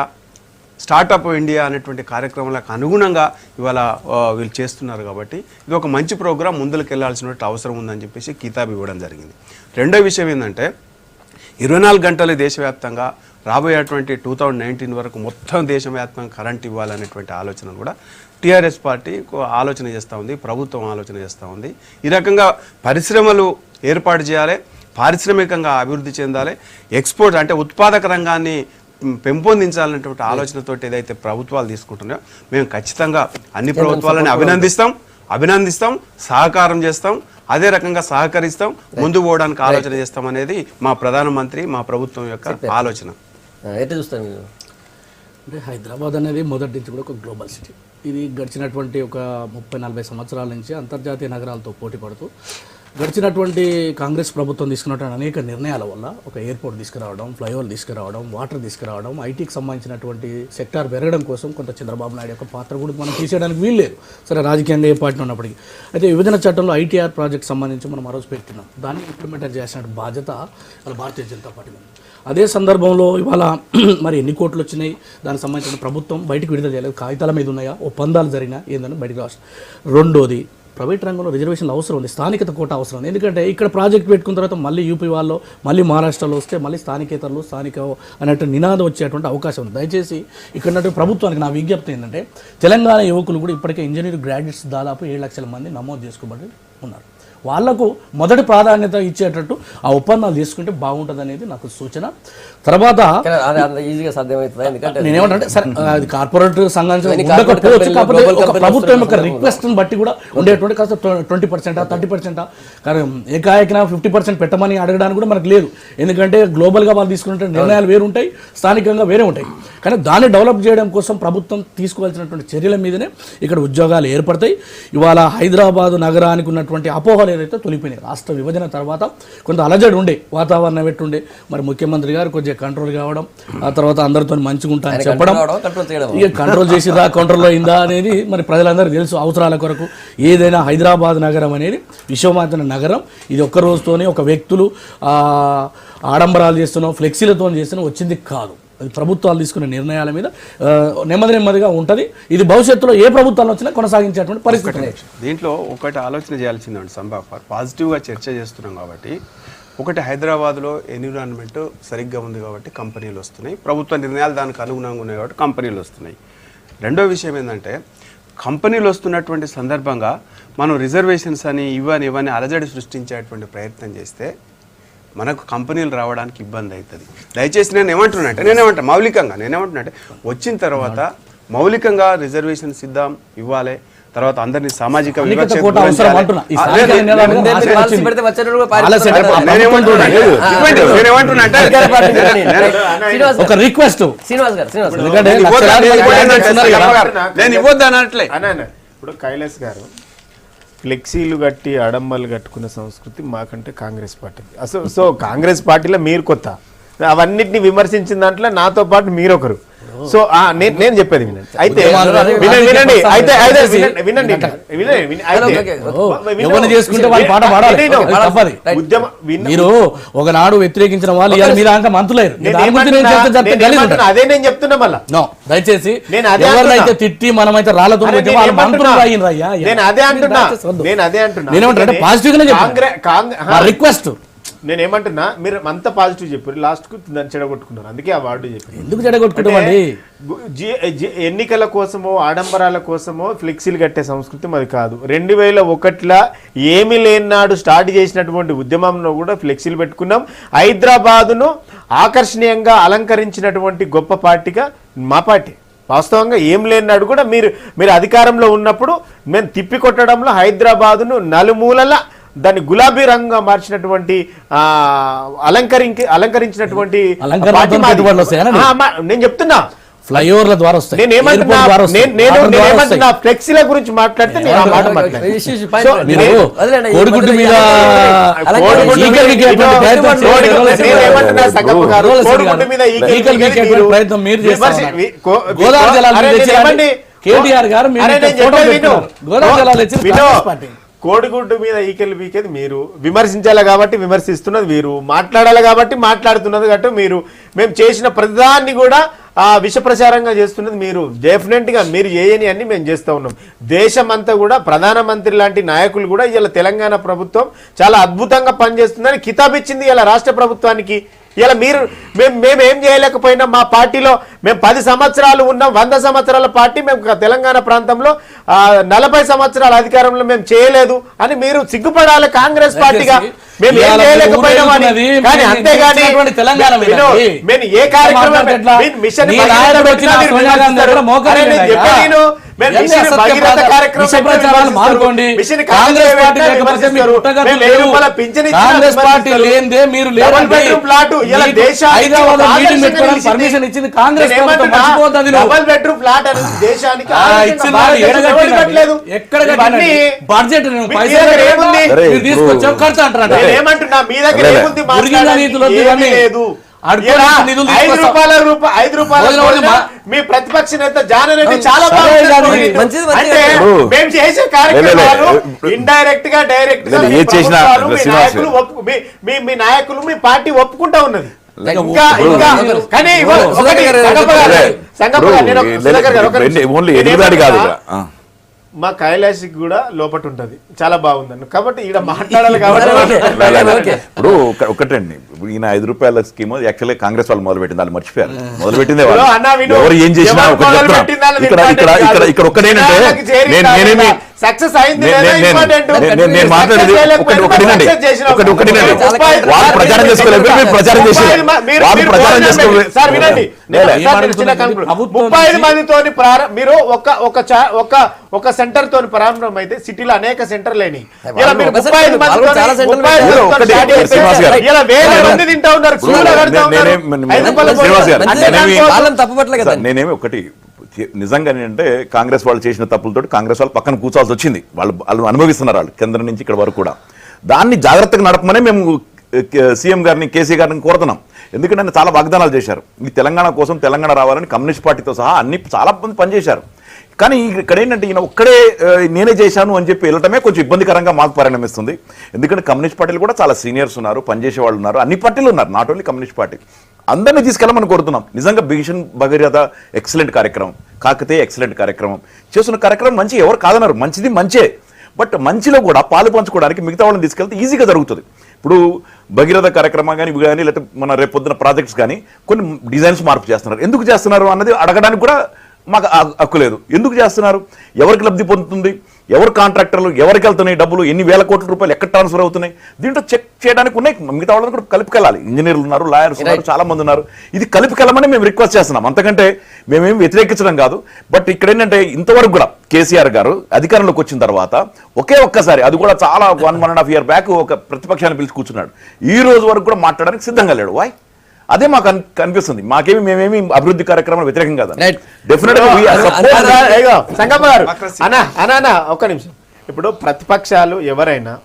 startup India అనేటువంటి కార్యక్రమాలకు అనుగుణంగా ఇవాళ వీళ్ళు చేస్తున్నారు. కాబట్టి ఇది ఒక మంచి ప్రోగ్రాం, ముందుకు వెళ్లాల్సినటువంటి అవసరం ఉందని చెప్పేసి కితాబు ఇవ్వడం జరిగింది. రెండో విషయం ఏంటంటే 24 గంటలు దేశవ్యాప్తంగా రాబోయేటువంటి 2019 వరకు మొత్తం దేశవ్యాప్తంగా కరెంట్ ఇవ్వాలనేటువంటి ఆలోచన కూడా టీఆర్ఎస్ పార్టీ ఆలోచన చేస్తూ ఉంది, ప్రభుత్వం ఆలోచన చేస్తూ ఉంది. ఈ రకంగా పరిశ్రమలు ఏర్పాటు చేయాలి, పారిశ్రామికంగా అభివృద్ధి చెందాలి, ఎక్స్పోర్ట్ అంటే ఉత్పాదక రంగాన్ని పెంపొందించాలనేటువంటి ఆలోచనతో ఏదైతే ప్రభుత్వాలు తీసుకుంటున్నాయో మేము ఖచ్చితంగా అన్ని ప్రభుత్వాలని అభినందిస్తాం, సహకారం చేస్తాం, అదే రకంగా సహకరిస్తాం, ముందు పోవడానికి ఆలోచన చేస్తాం అనేది మా ప్రధానమంత్రి, మా ప్రభుత్వం యొక్క ఆలోచన. ఎట్లా చూస్తాను మీరు? అంటే హైదరాబాద్ అనేది మొదటి నుంచి కూడా ఒక గ్లోబల్ సిటీ. ఇది గడిచినటువంటి ఒక 30-40 సంవత్సరాల నుంచి అంతర్జాతీయ నగరాలతో పోటీ పడుతూ గడిచినటువంటి కాంగ్రెస్ ప్రభుత్వం తీసుకున్నటువంటి అనేక నిర్ణయాల వల్ల ఒక ఎయిర్పోర్ట్ తీసుకురావడం, ఫ్లైఓవర్ తీసుకురావడం, వాటర్ తీసుకురావడం, ఐటీకి సంబంధించినటువంటి సెక్టార్ పెరగడం కోసం కొంత చంద్రబాబు నాయుడు యొక్క పాత్ర కూడా మనం తీసేయడానికి వీల్లేదు, సరే రాజకీయంగా ఏ పార్టీ ఉన్నప్పటికీ. అయితే విభజన చట్టంలో ఐటీఆర్ ప్రాజెక్ట్ సంబంధించి మనం ఆ రోజు పెట్టినాం, దాన్ని ఇంప్లిమెంట్ చేసిన బాధ్యత వాళ్ళ భారతీయ జనతా పార్టీ ఉంది. అదే సందర్భంలో ఇవాళ మరి ఎన్ని కోట్లు వచ్చినాయి, దానికి సంబంధించిన ప్రభుత్వం బయటకు విడుదల చేయలేదు, కాగితాల మీద ఉన్నాయా, ఒప్పందాలు జరిగినా ఏందని బయటకు రాష్ట్రం. రెండోది, ప్రైవేట్ రంగంలో రిజర్వేషన్లు అవసరం ఉంది, స్థానికత కోట అవసరం ఉంది. ఎందుకంటే ఇక్కడ ప్రాజెక్ట్ పెట్టుకున్న తర్వాత మళ్ళీ యూపీ వాళ్ళు, మళ్ళీ మహారాష్ట్రలో వస్తే మళ్ళీ స్థానికేతరులు, స్థానిక అనేటువంటి నినాదం వచ్చేటువంటి అవకాశం ఉంది. దయచేసి ఇక్కడ ప్రభుత్వానికి నా విజ్ఞప్తి ఏంటంటే, తెలంగాణ యువకులు కూడా ఇప్పటికే ఇంజనీరింగ్ గ్రాడ్యుయేట్స్ దాదాపు 7 లక్షల మంది నమోదు చేసుకోబడి ఉన్నారు. వాళ్లకు మొదటి ప్రాధాన్యత ఇచ్చేటట్టు ఆ ఒప్పందాలు తీసుకుంటే బాగుంటుంది అనేది నాకు సూచన. తర్వాత ఈజీగా సాధ్యమవుతుంది. ఎందుకంటే నేనేమంటే సరే అది కార్పొరేట్ సంఘానికి ప్రభుత్వం యొక్క రిక్వెస్ట్ని బట్టి కూడా ఉండేటువంటి కాస్త 20%, 30%, కానీ ఏకాఏకన 50% పెట్టమని అడగడానికి కూడా మనకు లేదు. ఎందుకంటే గ్లోబల్గా వాళ్ళు తీసుకునే నిర్ణయాలు వేరు ఉంటాయి, స్థానికంగా వేరే ఉంటాయి. కానీ దాన్ని డెవలప్ చేయడం కోసం ప్రభుత్వం తీసుకోవాల్సినటువంటి చర్యల మీదనే ఇక్కడ ఉద్యోగాలు ఏర్పడతాయి. ఇవాళ హైదరాబాదు నగరానికి ఉన్నటువంటి ఉన్నటువంటి అపోహలు ఏదైతే తొలిపోయినాయి. రాష్ట్ర విభజన తర్వాత కొంత అలజడి ఉండే, వాతావరణం పెట్టుండే. మరి ముఖ్యమంత్రి గారు కొద్దిగా కంట్రోల్ కావడం, ఆ తర్వాత అందరితో మంచిగా ఉంటా అని చెప్పడం, ఇక కంట్రోల్ చేసిరా కంట్రోల్లో అయిందా అనేది మరి ప్రజలందరికీ తెలుసు. అవసరాల కొరకు ఏదైనా హైదరాబాద్ నగరం అనేది విశ్వమాత నగరం. ఇది ఒక్క రోజుతోనే ఒక వ్యక్తులు ఆడంబరాలు చేస్తున్నాం, ఫ్లెక్సీలతో చేస్తున్నాం వచ్చింది కాదు. అది ప్రభుత్వాలు తీసుకునే నిర్ణయాల మీద నెమ్మదిగా ఉంటుంది. ఇది భవిష్యత్తులో ఏ ప్రభుత్వాలు వచ్చినా కొనసాగించేటువంటి పరిస్థితి. దీంట్లో ఒకటి ఆలోచన చేయాల్సిందండి సంభవ పాజిటివ్గా చర్చ చేస్తున్నాం కాబట్టి, ఒకటి హైదరాబాద్లో ఎన్విరాన్మెంట్ సరిగ్గా ఉంది కాబట్టి కంపెనీలు వస్తున్నాయి, ప్రభుత్వ నిర్ణయాలు దానికి అనుగుణంగా ఉన్నాయి కాబట్టి కంపెనీలు వస్తున్నాయి. రెండో విషయం ఏంటంటే, కంపెనీలు వస్తున్నటువంటి సందర్భంగా మనం రిజర్వేషన్స్ అని ఇవన్నీ అలజడి సృష్టించేటువంటి ప్రయత్నం చేస్తే మనకు కంపెనీలు రావడానికి ఇబ్బంది అవుతుంది. దయచేసి నేనేమంటున్నా మౌలికంగా వచ్చిన తర్వాత మౌలికంగా రిజర్వేషన్స్ ఇద్దాం, ఇవ్వాలి. తర్వాత అందరినీ సామాజిక ఒక రిక్వెస్ట్ నేను ఇవ్వద్దు అనట్లే. ఇప్పుడు కైలాస్ గారు ఫ్లెక్సీలు కట్టి అడమ్మలు కట్టుకున్న సంస్కృతి మాకంటే కాంగ్రెస్ పార్టీ. అసలు సో కాంగ్రెస్ పార్టీలో మీరు కొత్త, అవన్నిటిని విమర్శించిన దాంట్లో నాతో పాటు మీరొకరు. సో నేను చెప్పేది వినండి. అయితే మీరు ఒకనాడు వ్యతిరేకించిన వాళ్ళు మంత్రులైరు. అదే నేను చెప్తున్నా. మళ్ళీ దయచేసి ఎవరినైతే తిట్టి మనమైతే రాళ్లతో మంత్రులు అయ్యిండ్రయ్యా. నేను అదే అంటున్నా. నేనేమంటే పాజిటివ్ గానే రిక్వెస్ట్. నేనేమంటున్నా, మీరు అంత పాజిటివ్ చెప్పారు, లాస్ట్ కు దాన్ని చెడగొట్టుకున్నారు. అందుకే ఆ వార్డు చెప్పారు. ఎందుకు చెడగొట్టుకుంటామండి? ఎన్నికల కోసమో ఆడంబరాల కోసమో ఫ్లెక్సీలు కట్టే సంస్కృతి మాది కాదు. 2001 ఏమీ లేనాడు స్టార్ట్ చేసినటువంటి ఉద్యమంలో కూడా ఫ్లెక్సీలు పెట్టుకున్నాం. హైదరాబాదును ఆకర్షణీయంగా అలంకరించినటువంటి గొప్ప పార్టీగా మా పార్టీ. వాస్తవంగా ఏం లేనాడు కూడా మీరు అధికారంలో ఉన్నప్పుడు మేము తిప్పికొట్టడంలో హైదరాబాదును నలుమూలల దాన్ని గులాబీ రంగుగా మార్చినటువంటి అలంకరించినటువంటి నేను చెప్తున్నా. ఫ్లైఓవర్ల ద్వారా వస్తాయి. నేనేమంటున్నా ఫ్లెక్సీల గురించి మాట్లాడితే నేను ఆ మాట కోడిగుడ్డు మీద ప్రయత్నం మీరు చేస్తారు. గోదావరి జలాలు కేటీఆర్ గారు గోదావరి జలాలు ఇచ్చి కోడిగుడ్డు మీద ఈకెళ్ళి పీకేది మీరు, విమర్శించాలి కాబట్టి విమర్శిస్తున్నది మీరు, మాట్లాడాలి కాబట్టి మాట్లాడుతున్నది కాబట్టి మీరు, మేము చేసిన ప్రతిదాన్ని కూడా విష ప్రచారంగా చేస్తున్నది మీరు. డెఫినెట్ గా మీరు చేయని అన్ని మేము చేస్తూ ఉన్నాం. దేశమంతా కూడా ప్రధానమంత్రి లాంటి నాయకులు కూడా ఇలా తెలంగాణ ప్రభుత్వం చాలా అద్భుతంగా పనిచేస్తుందని కితాబిచ్చింది ఇలా రాష్ట్ర ప్రభుత్వానికి. ఇలా మేమేం చేయలేకపోయినా మా పార్టీలో మేము 10 సంవత్సరాలు ఉన్నాం. 100 సంవత్సరాల పార్టీ మేము తెలంగాణ ప్రాంతంలో 40 సంవత్సరాల అధికారంలో మేము చేయలేదు అని మీరు సిగ్గుపడాలి కాంగ్రెస్ పార్టీగా. మేము ఏం చేయలేకపోయినామని. కానీ అంతేగాని మేము ఏ కార్యక్రమం మిషన్ పర్మిషన్ ఇచ్చింది కాంగ్రెస్. బడ్జెట్ తీసుకొచ్చాం ఖర్చు అంటారు. ఏమంటున్నా మీ దగ్గర ఏముంది? 5 రూపాయల మీ ప్రతిపక్ష నేత జానరెడ్డి చాలా అంటే మేము చేసే కార్యక్రమాలు ఇండైరెక్ట్ గా డైరెక్ట్ గా మీ నాయకులు మీ పార్టీ ఒప్పుకుంటా ఉన్నది. కానీ మా కైలాసికి కూడా లోపట ఉంటది, చాలా బాగుందండి. కాబట్టి ఇక్కడ మాట్లాడాలి కాబట్టి ఇప్పుడు ఒకటండి, ఈయన 5 రూపాయల స్కీమ్ యాక్చువల్లీ కాంగ్రెస్ వాళ్ళు మొదలు పెట్టింది. వాళ్ళు మర్చిపోయారు. మొదలుపెట్టింది ఎవరు ఏం చేసినా ఇక్కడ ఒక్కటేనంటే నేనేమి సక్సెస్ అయింది. నేను మాట్లాడేది ఒకటినండి. వాళ్ళు ప్రచారం చేసుకోలేదు, ప్రచారం చేసి వాళ్ళు ప్రచారం చేసుకోలేదు. సార్ వినండి, 35 మందితో మీరు ఒక సెంటర్ తోని ప్రారంభం అయితే సిటీలో అనేక సెంటర్లు అయినాయి. ఇలా మీరు 35 తింటా ఉన్నారు. నేనేమి ఒకటి నిజంగా ఏంటంటే కాంగ్రెస్ వాళ్ళు చేసిన తప్పులతో కాంగ్రెస్ వాళ్ళు పక్కన కూర్చోవాల్సి వచ్చింది. వాళ్ళు అనుభవిస్తున్నారు, వాళ్ళు కేంద్రం నుంచి ఇక్కడ వరకు కూడా. దాన్ని జాగ్రత్తగా నడపమనే మేము సీఎం గారిని, కేసీ గారిని కోరుతున్నాం. ఎందుకంటే ఆయన చాలా వాగ్దానాలు చేశారు. ఈ తెలంగాణ కోసం, తెలంగాణ రావాలని కమ్యూనిస్ట్ పార్టీతో సహా చాలా మంది పనిచేశారు. కానీ ఇక్కడ ఏంటంటే ఈయన ఒక్కడే నేనే చేశాను అని చెప్పి వెళ్ళటమే కొంచెం ఇబ్బందికరంగా మాకు పరిణమిస్తుంది. ఎందుకంటే కమ్యూనిస్ట్ పార్టీలు కూడా చాలా సీనియర్స్ ఉన్నారు, పనిచేసే వాళ్ళు ఉన్నారు, అన్ని పార్టీలు ఉన్నారు, నాట్ ఓన్లీ కమ్యూనిస్ట్ పార్టీ. అందరినీ తీసుకెళ్ళమని కోరుతున్నాం. నిజంగా మిషన్ భగీరథ ఎక్సలెంట్ కార్యక్రమం, కాకతీయ ఎక్సలెంట్ కార్యక్రమం, చేస్తున్న కార్యక్రమం మంచి, ఎవరు కాదన్నారు, మంచిది మంచే. బట్ మంచిలో కూడా పాలు పంచుకోవడానికి మిగతా వాళ్ళని తీసుకెళ్తే ఈజీగా జరుగుతుంది. ఇప్పుడు భగీరథ కార్యక్రమం కానీ ఇవి కానీ, లేకపోతే మన రేపు పొద్దున ప్రాజెక్ట్స్ కానీ కొన్ని డిజైన్స్ మార్పు చేస్తున్నారు. ఎందుకు చేస్తున్నారు అన్నది అడగడానికి కూడా మాకు హక్కు లేదు. ఎందుకు చేస్తున్నారు, ఎవరికి లబ్ధి పొందుతుంది, ఎవరు కాంట్రాక్టర్లు, ఎవరికి వెళ్తున్నాయి డబ్బులు, ఎన్ని వేల కోట్ల రూపాయలు ఎక్కడ ట్రాన్స్ఫర్ అవుతున్నాయి, దీంట్లో చెక్ చేయడానికి ఉన్నాయి. మిగతా వాళ్ళని కూడా కలిపికెళ్ళాలి. ఇంజనీర్లు ఉన్నారు, లాయర్స్ ఉన్నారు, చాలా మంది ఉన్నారు. ఇది కలిపికెళ్ళమని మేము రిక్వెస్ట్ చేస్తున్నాం. అంతకంటే మేమేం వ్యతిరేకించడం కాదు. బట్ ఇక్కడ ఏంటంటే ఇంతవరకు కూడా కేసీఆర్ గారు అధికారంలోకి వచ్చిన తర్వాత ఒక్కసారి, అది కూడా చాలా 1.5 year బ్యాక్ ఒక ప్రతిపక్షాన్ని పిలిచి కూర్చున్నాడు. ఈ రోజు వరకు కూడా మాట్లాడడానికి సిద్ధంగా లేడు. వై? అదే మాకు కనిపిస్తుంది. మేమేమి అభివృద్ధి కార్యక్రమాలు వ్యతిరేకం కాదు. ఒక్క నిమిషం. ఇప్పుడు ప్రతిపక్షాలు ఎవరైనా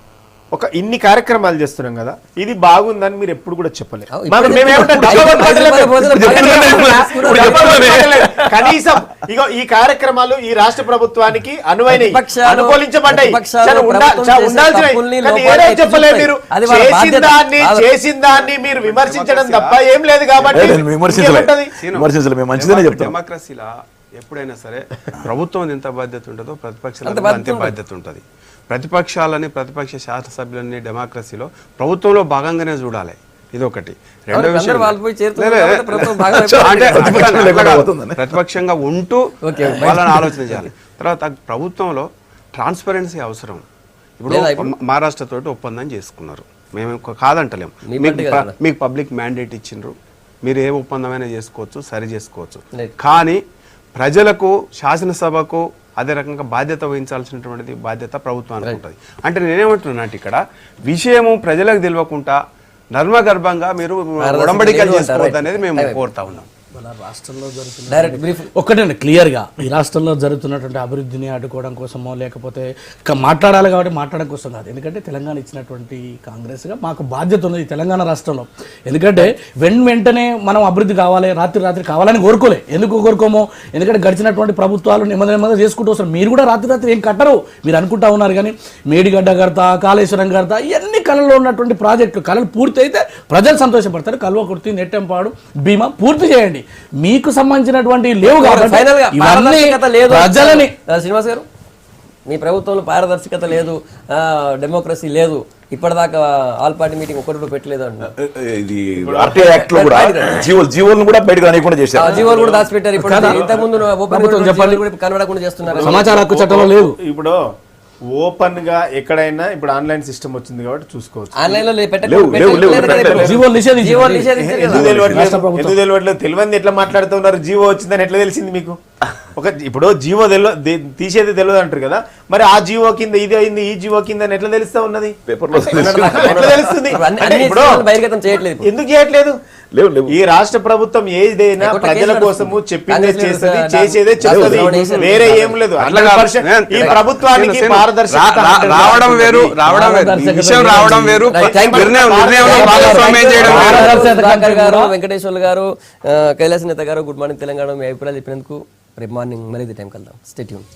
ఒక ఇన్ని కార్యక్రమాలు చేస్తున్నాం కదా, ఇది బాగుందని మీరు ఎప్పుడు కూడా చెప్పలేదు. కనీసం ఇగో ఈ కార్యక్రమాలు ఈ రాష్ట్ర ప్రభుత్వానికి అనువైనవి, అనుకూలించబడ్డాయి, చెప్పలేదు. మీరు చేసిన దాన్ని మీరు విమర్శించడం తప్ప ఏం లేదు. కాబట్టి డెమోక్రసీలా ఎప్పుడైనా సరే ప్రభుత్వం ఎంత బాధ్యత ఉంటుందో ప్రతిపక్షాలకు అంతే బాధ్యత ఉంటుంది. ప్రతిపక్ష శాసనసభ్యులని డెమోక్రసీలో ప్రభుత్వంలో భాగంగానే చూడాలి. ఇది ఒకటి. రెండో విషయం, ప్రతిపక్షంగా ఉంటూ వాళ్ళని ఆలోచన చేయాలి. తర్వాత ప్రభుత్వంలో ట్రాన్స్పరెన్సీ అవసరం. ఇప్పుడు మహారాష్ట్ర తోటి ఒప్పందం చేసుకున్నారు, మేము కాదంటలేము. మీకు పబ్లిక్ మ్యాండేట్ ఇచ్చిండ్రు, మీరు ఏ ఒప్పందమైనా చేసుకోవచ్చు, సరి చేసుకోవచ్చు. కానీ ప్రజలకు, శాసనసభకు అదే రకంగా బాధ్యత వహించాల్సినటువంటిది బాధ్యత ప్రభుత్వానికి ఉంటుంది. అంటే నేనేమంటున్నాను, ఇక్కడ విషయము ప్రజలకు తెలియకుండా నర్మగర్భంగా మీరు ఉడంబడికలు చేసుకోవద్దు అనేది మేము కోరుతా ఉన్నాం. రాష్ట్రంలో ఒక్కటండి క్లియర్గా, ఈ రాష్ట్రంలో జరుగుతున్నటువంటి అభివృద్ధిని అడ్డుకోవడం కోసమో లేకపోతే మాట్లాడాలి కాబట్టి మాట్లాడడం కోసం కాదు. ఎందుకంటే తెలంగాణ ఇచ్చినటువంటి కాంగ్రెస్గా మాకు బాధ్యత ఉన్నది తెలంగాణ రాష్ట్రంలో. ఎందుకంటే వెంటనే మనం అభివృద్ధి కావాలి, రాత్రి కావాలని కోరుకోలే. ఎందుకు కోరుకోమో, ఎందుకంటే గడిచినటువంటి ప్రభుత్వాలు నెమ్మది చేసుకుంటూ వస్తారు. మీరు కూడా రాత్రి ఏం కట్టరు, మీరు అనుకుంటా ఉన్నారు. కానీ మేడిగడ్డ కడతా, కాళేశ్వరం కడతా, ఇవన్నీ కళలో ఉన్నటువంటి ప్రాజెక్టులు, కళలు పూర్తి అయితే ప్రజలు సంతోషపడతారు. కల్వకుర్తి, నెట్టెంపాడు, భీమా పూర్తి చేయండి. మీకు సంబంధించినటువంటి లేవు కాబట్టి ప్రజలని. శ్రీనివాస్ గారు, మీ ప్రభుత్వంలో పారదర్శకత లేదు, డెమోక్రసీ లేదు, ఇప్పటిదాకా ఆల్ పార్టీ మీటింగ్ ఒకటి పెట్టలేదు అంట. ఇది ఆర్టీఐ యాక్ట్ లో కూడా జీవోలను కూడా బయటకు రానివ్వకుండా చేశారు. జీవోలు కూడా దాచిపెట్టారు. ఇప్పుడు ఇంతకుముందు కనబడకుండా చేస్తున్నారు. సమాచార హక్కు చట్టంలో లేదు. ఇప్పుడు ఓపెన్ గా ఎక్కడైనా ఇప్పుడు ఆన్లైన్ సిస్టమ్ వచ్చింది కాబట్టి చూసుకోవచ్చు. ఆన్లైన్ లో తెలియదు ఎట్లా మాట్లాడుతూ ఉన్నారు. జీవో వచ్చిందని ఎట్లా తెలిసింది మీకు? ఇప్పుడు జీవో తీసేది తెలియదు అంటారు కదా, మరి ఆ జీవో కింద ఇది అయింది, ఈ జీవో కింద ఎట్లా తెలుస్తా ఉన్నది? ఎట్లా తెలుస్తుంది? ఎందుకు చేయట్లేదు? ఈ రాష్ట్ర ప్రభుత్వం ఏదైనా ప్రజల కోసము చెప్పిందే చేస్తుంది, చేసేదే చెప్తుంది, వేరే ఏం లేదు. ఈ ప్రభుత్వానికి పారదర్శకత రావడం వేరు, వెంకటేశ్వర్లు గారు, కైలాస నేత గారు, గుడ్ మార్నింగ్ తెలంగాణ. మీ అభిప్రాయాలు చెప్పినందుకు రేపు మార్నింగ్ మళ్ళీ టైం కలుద్దాం. Stay tune.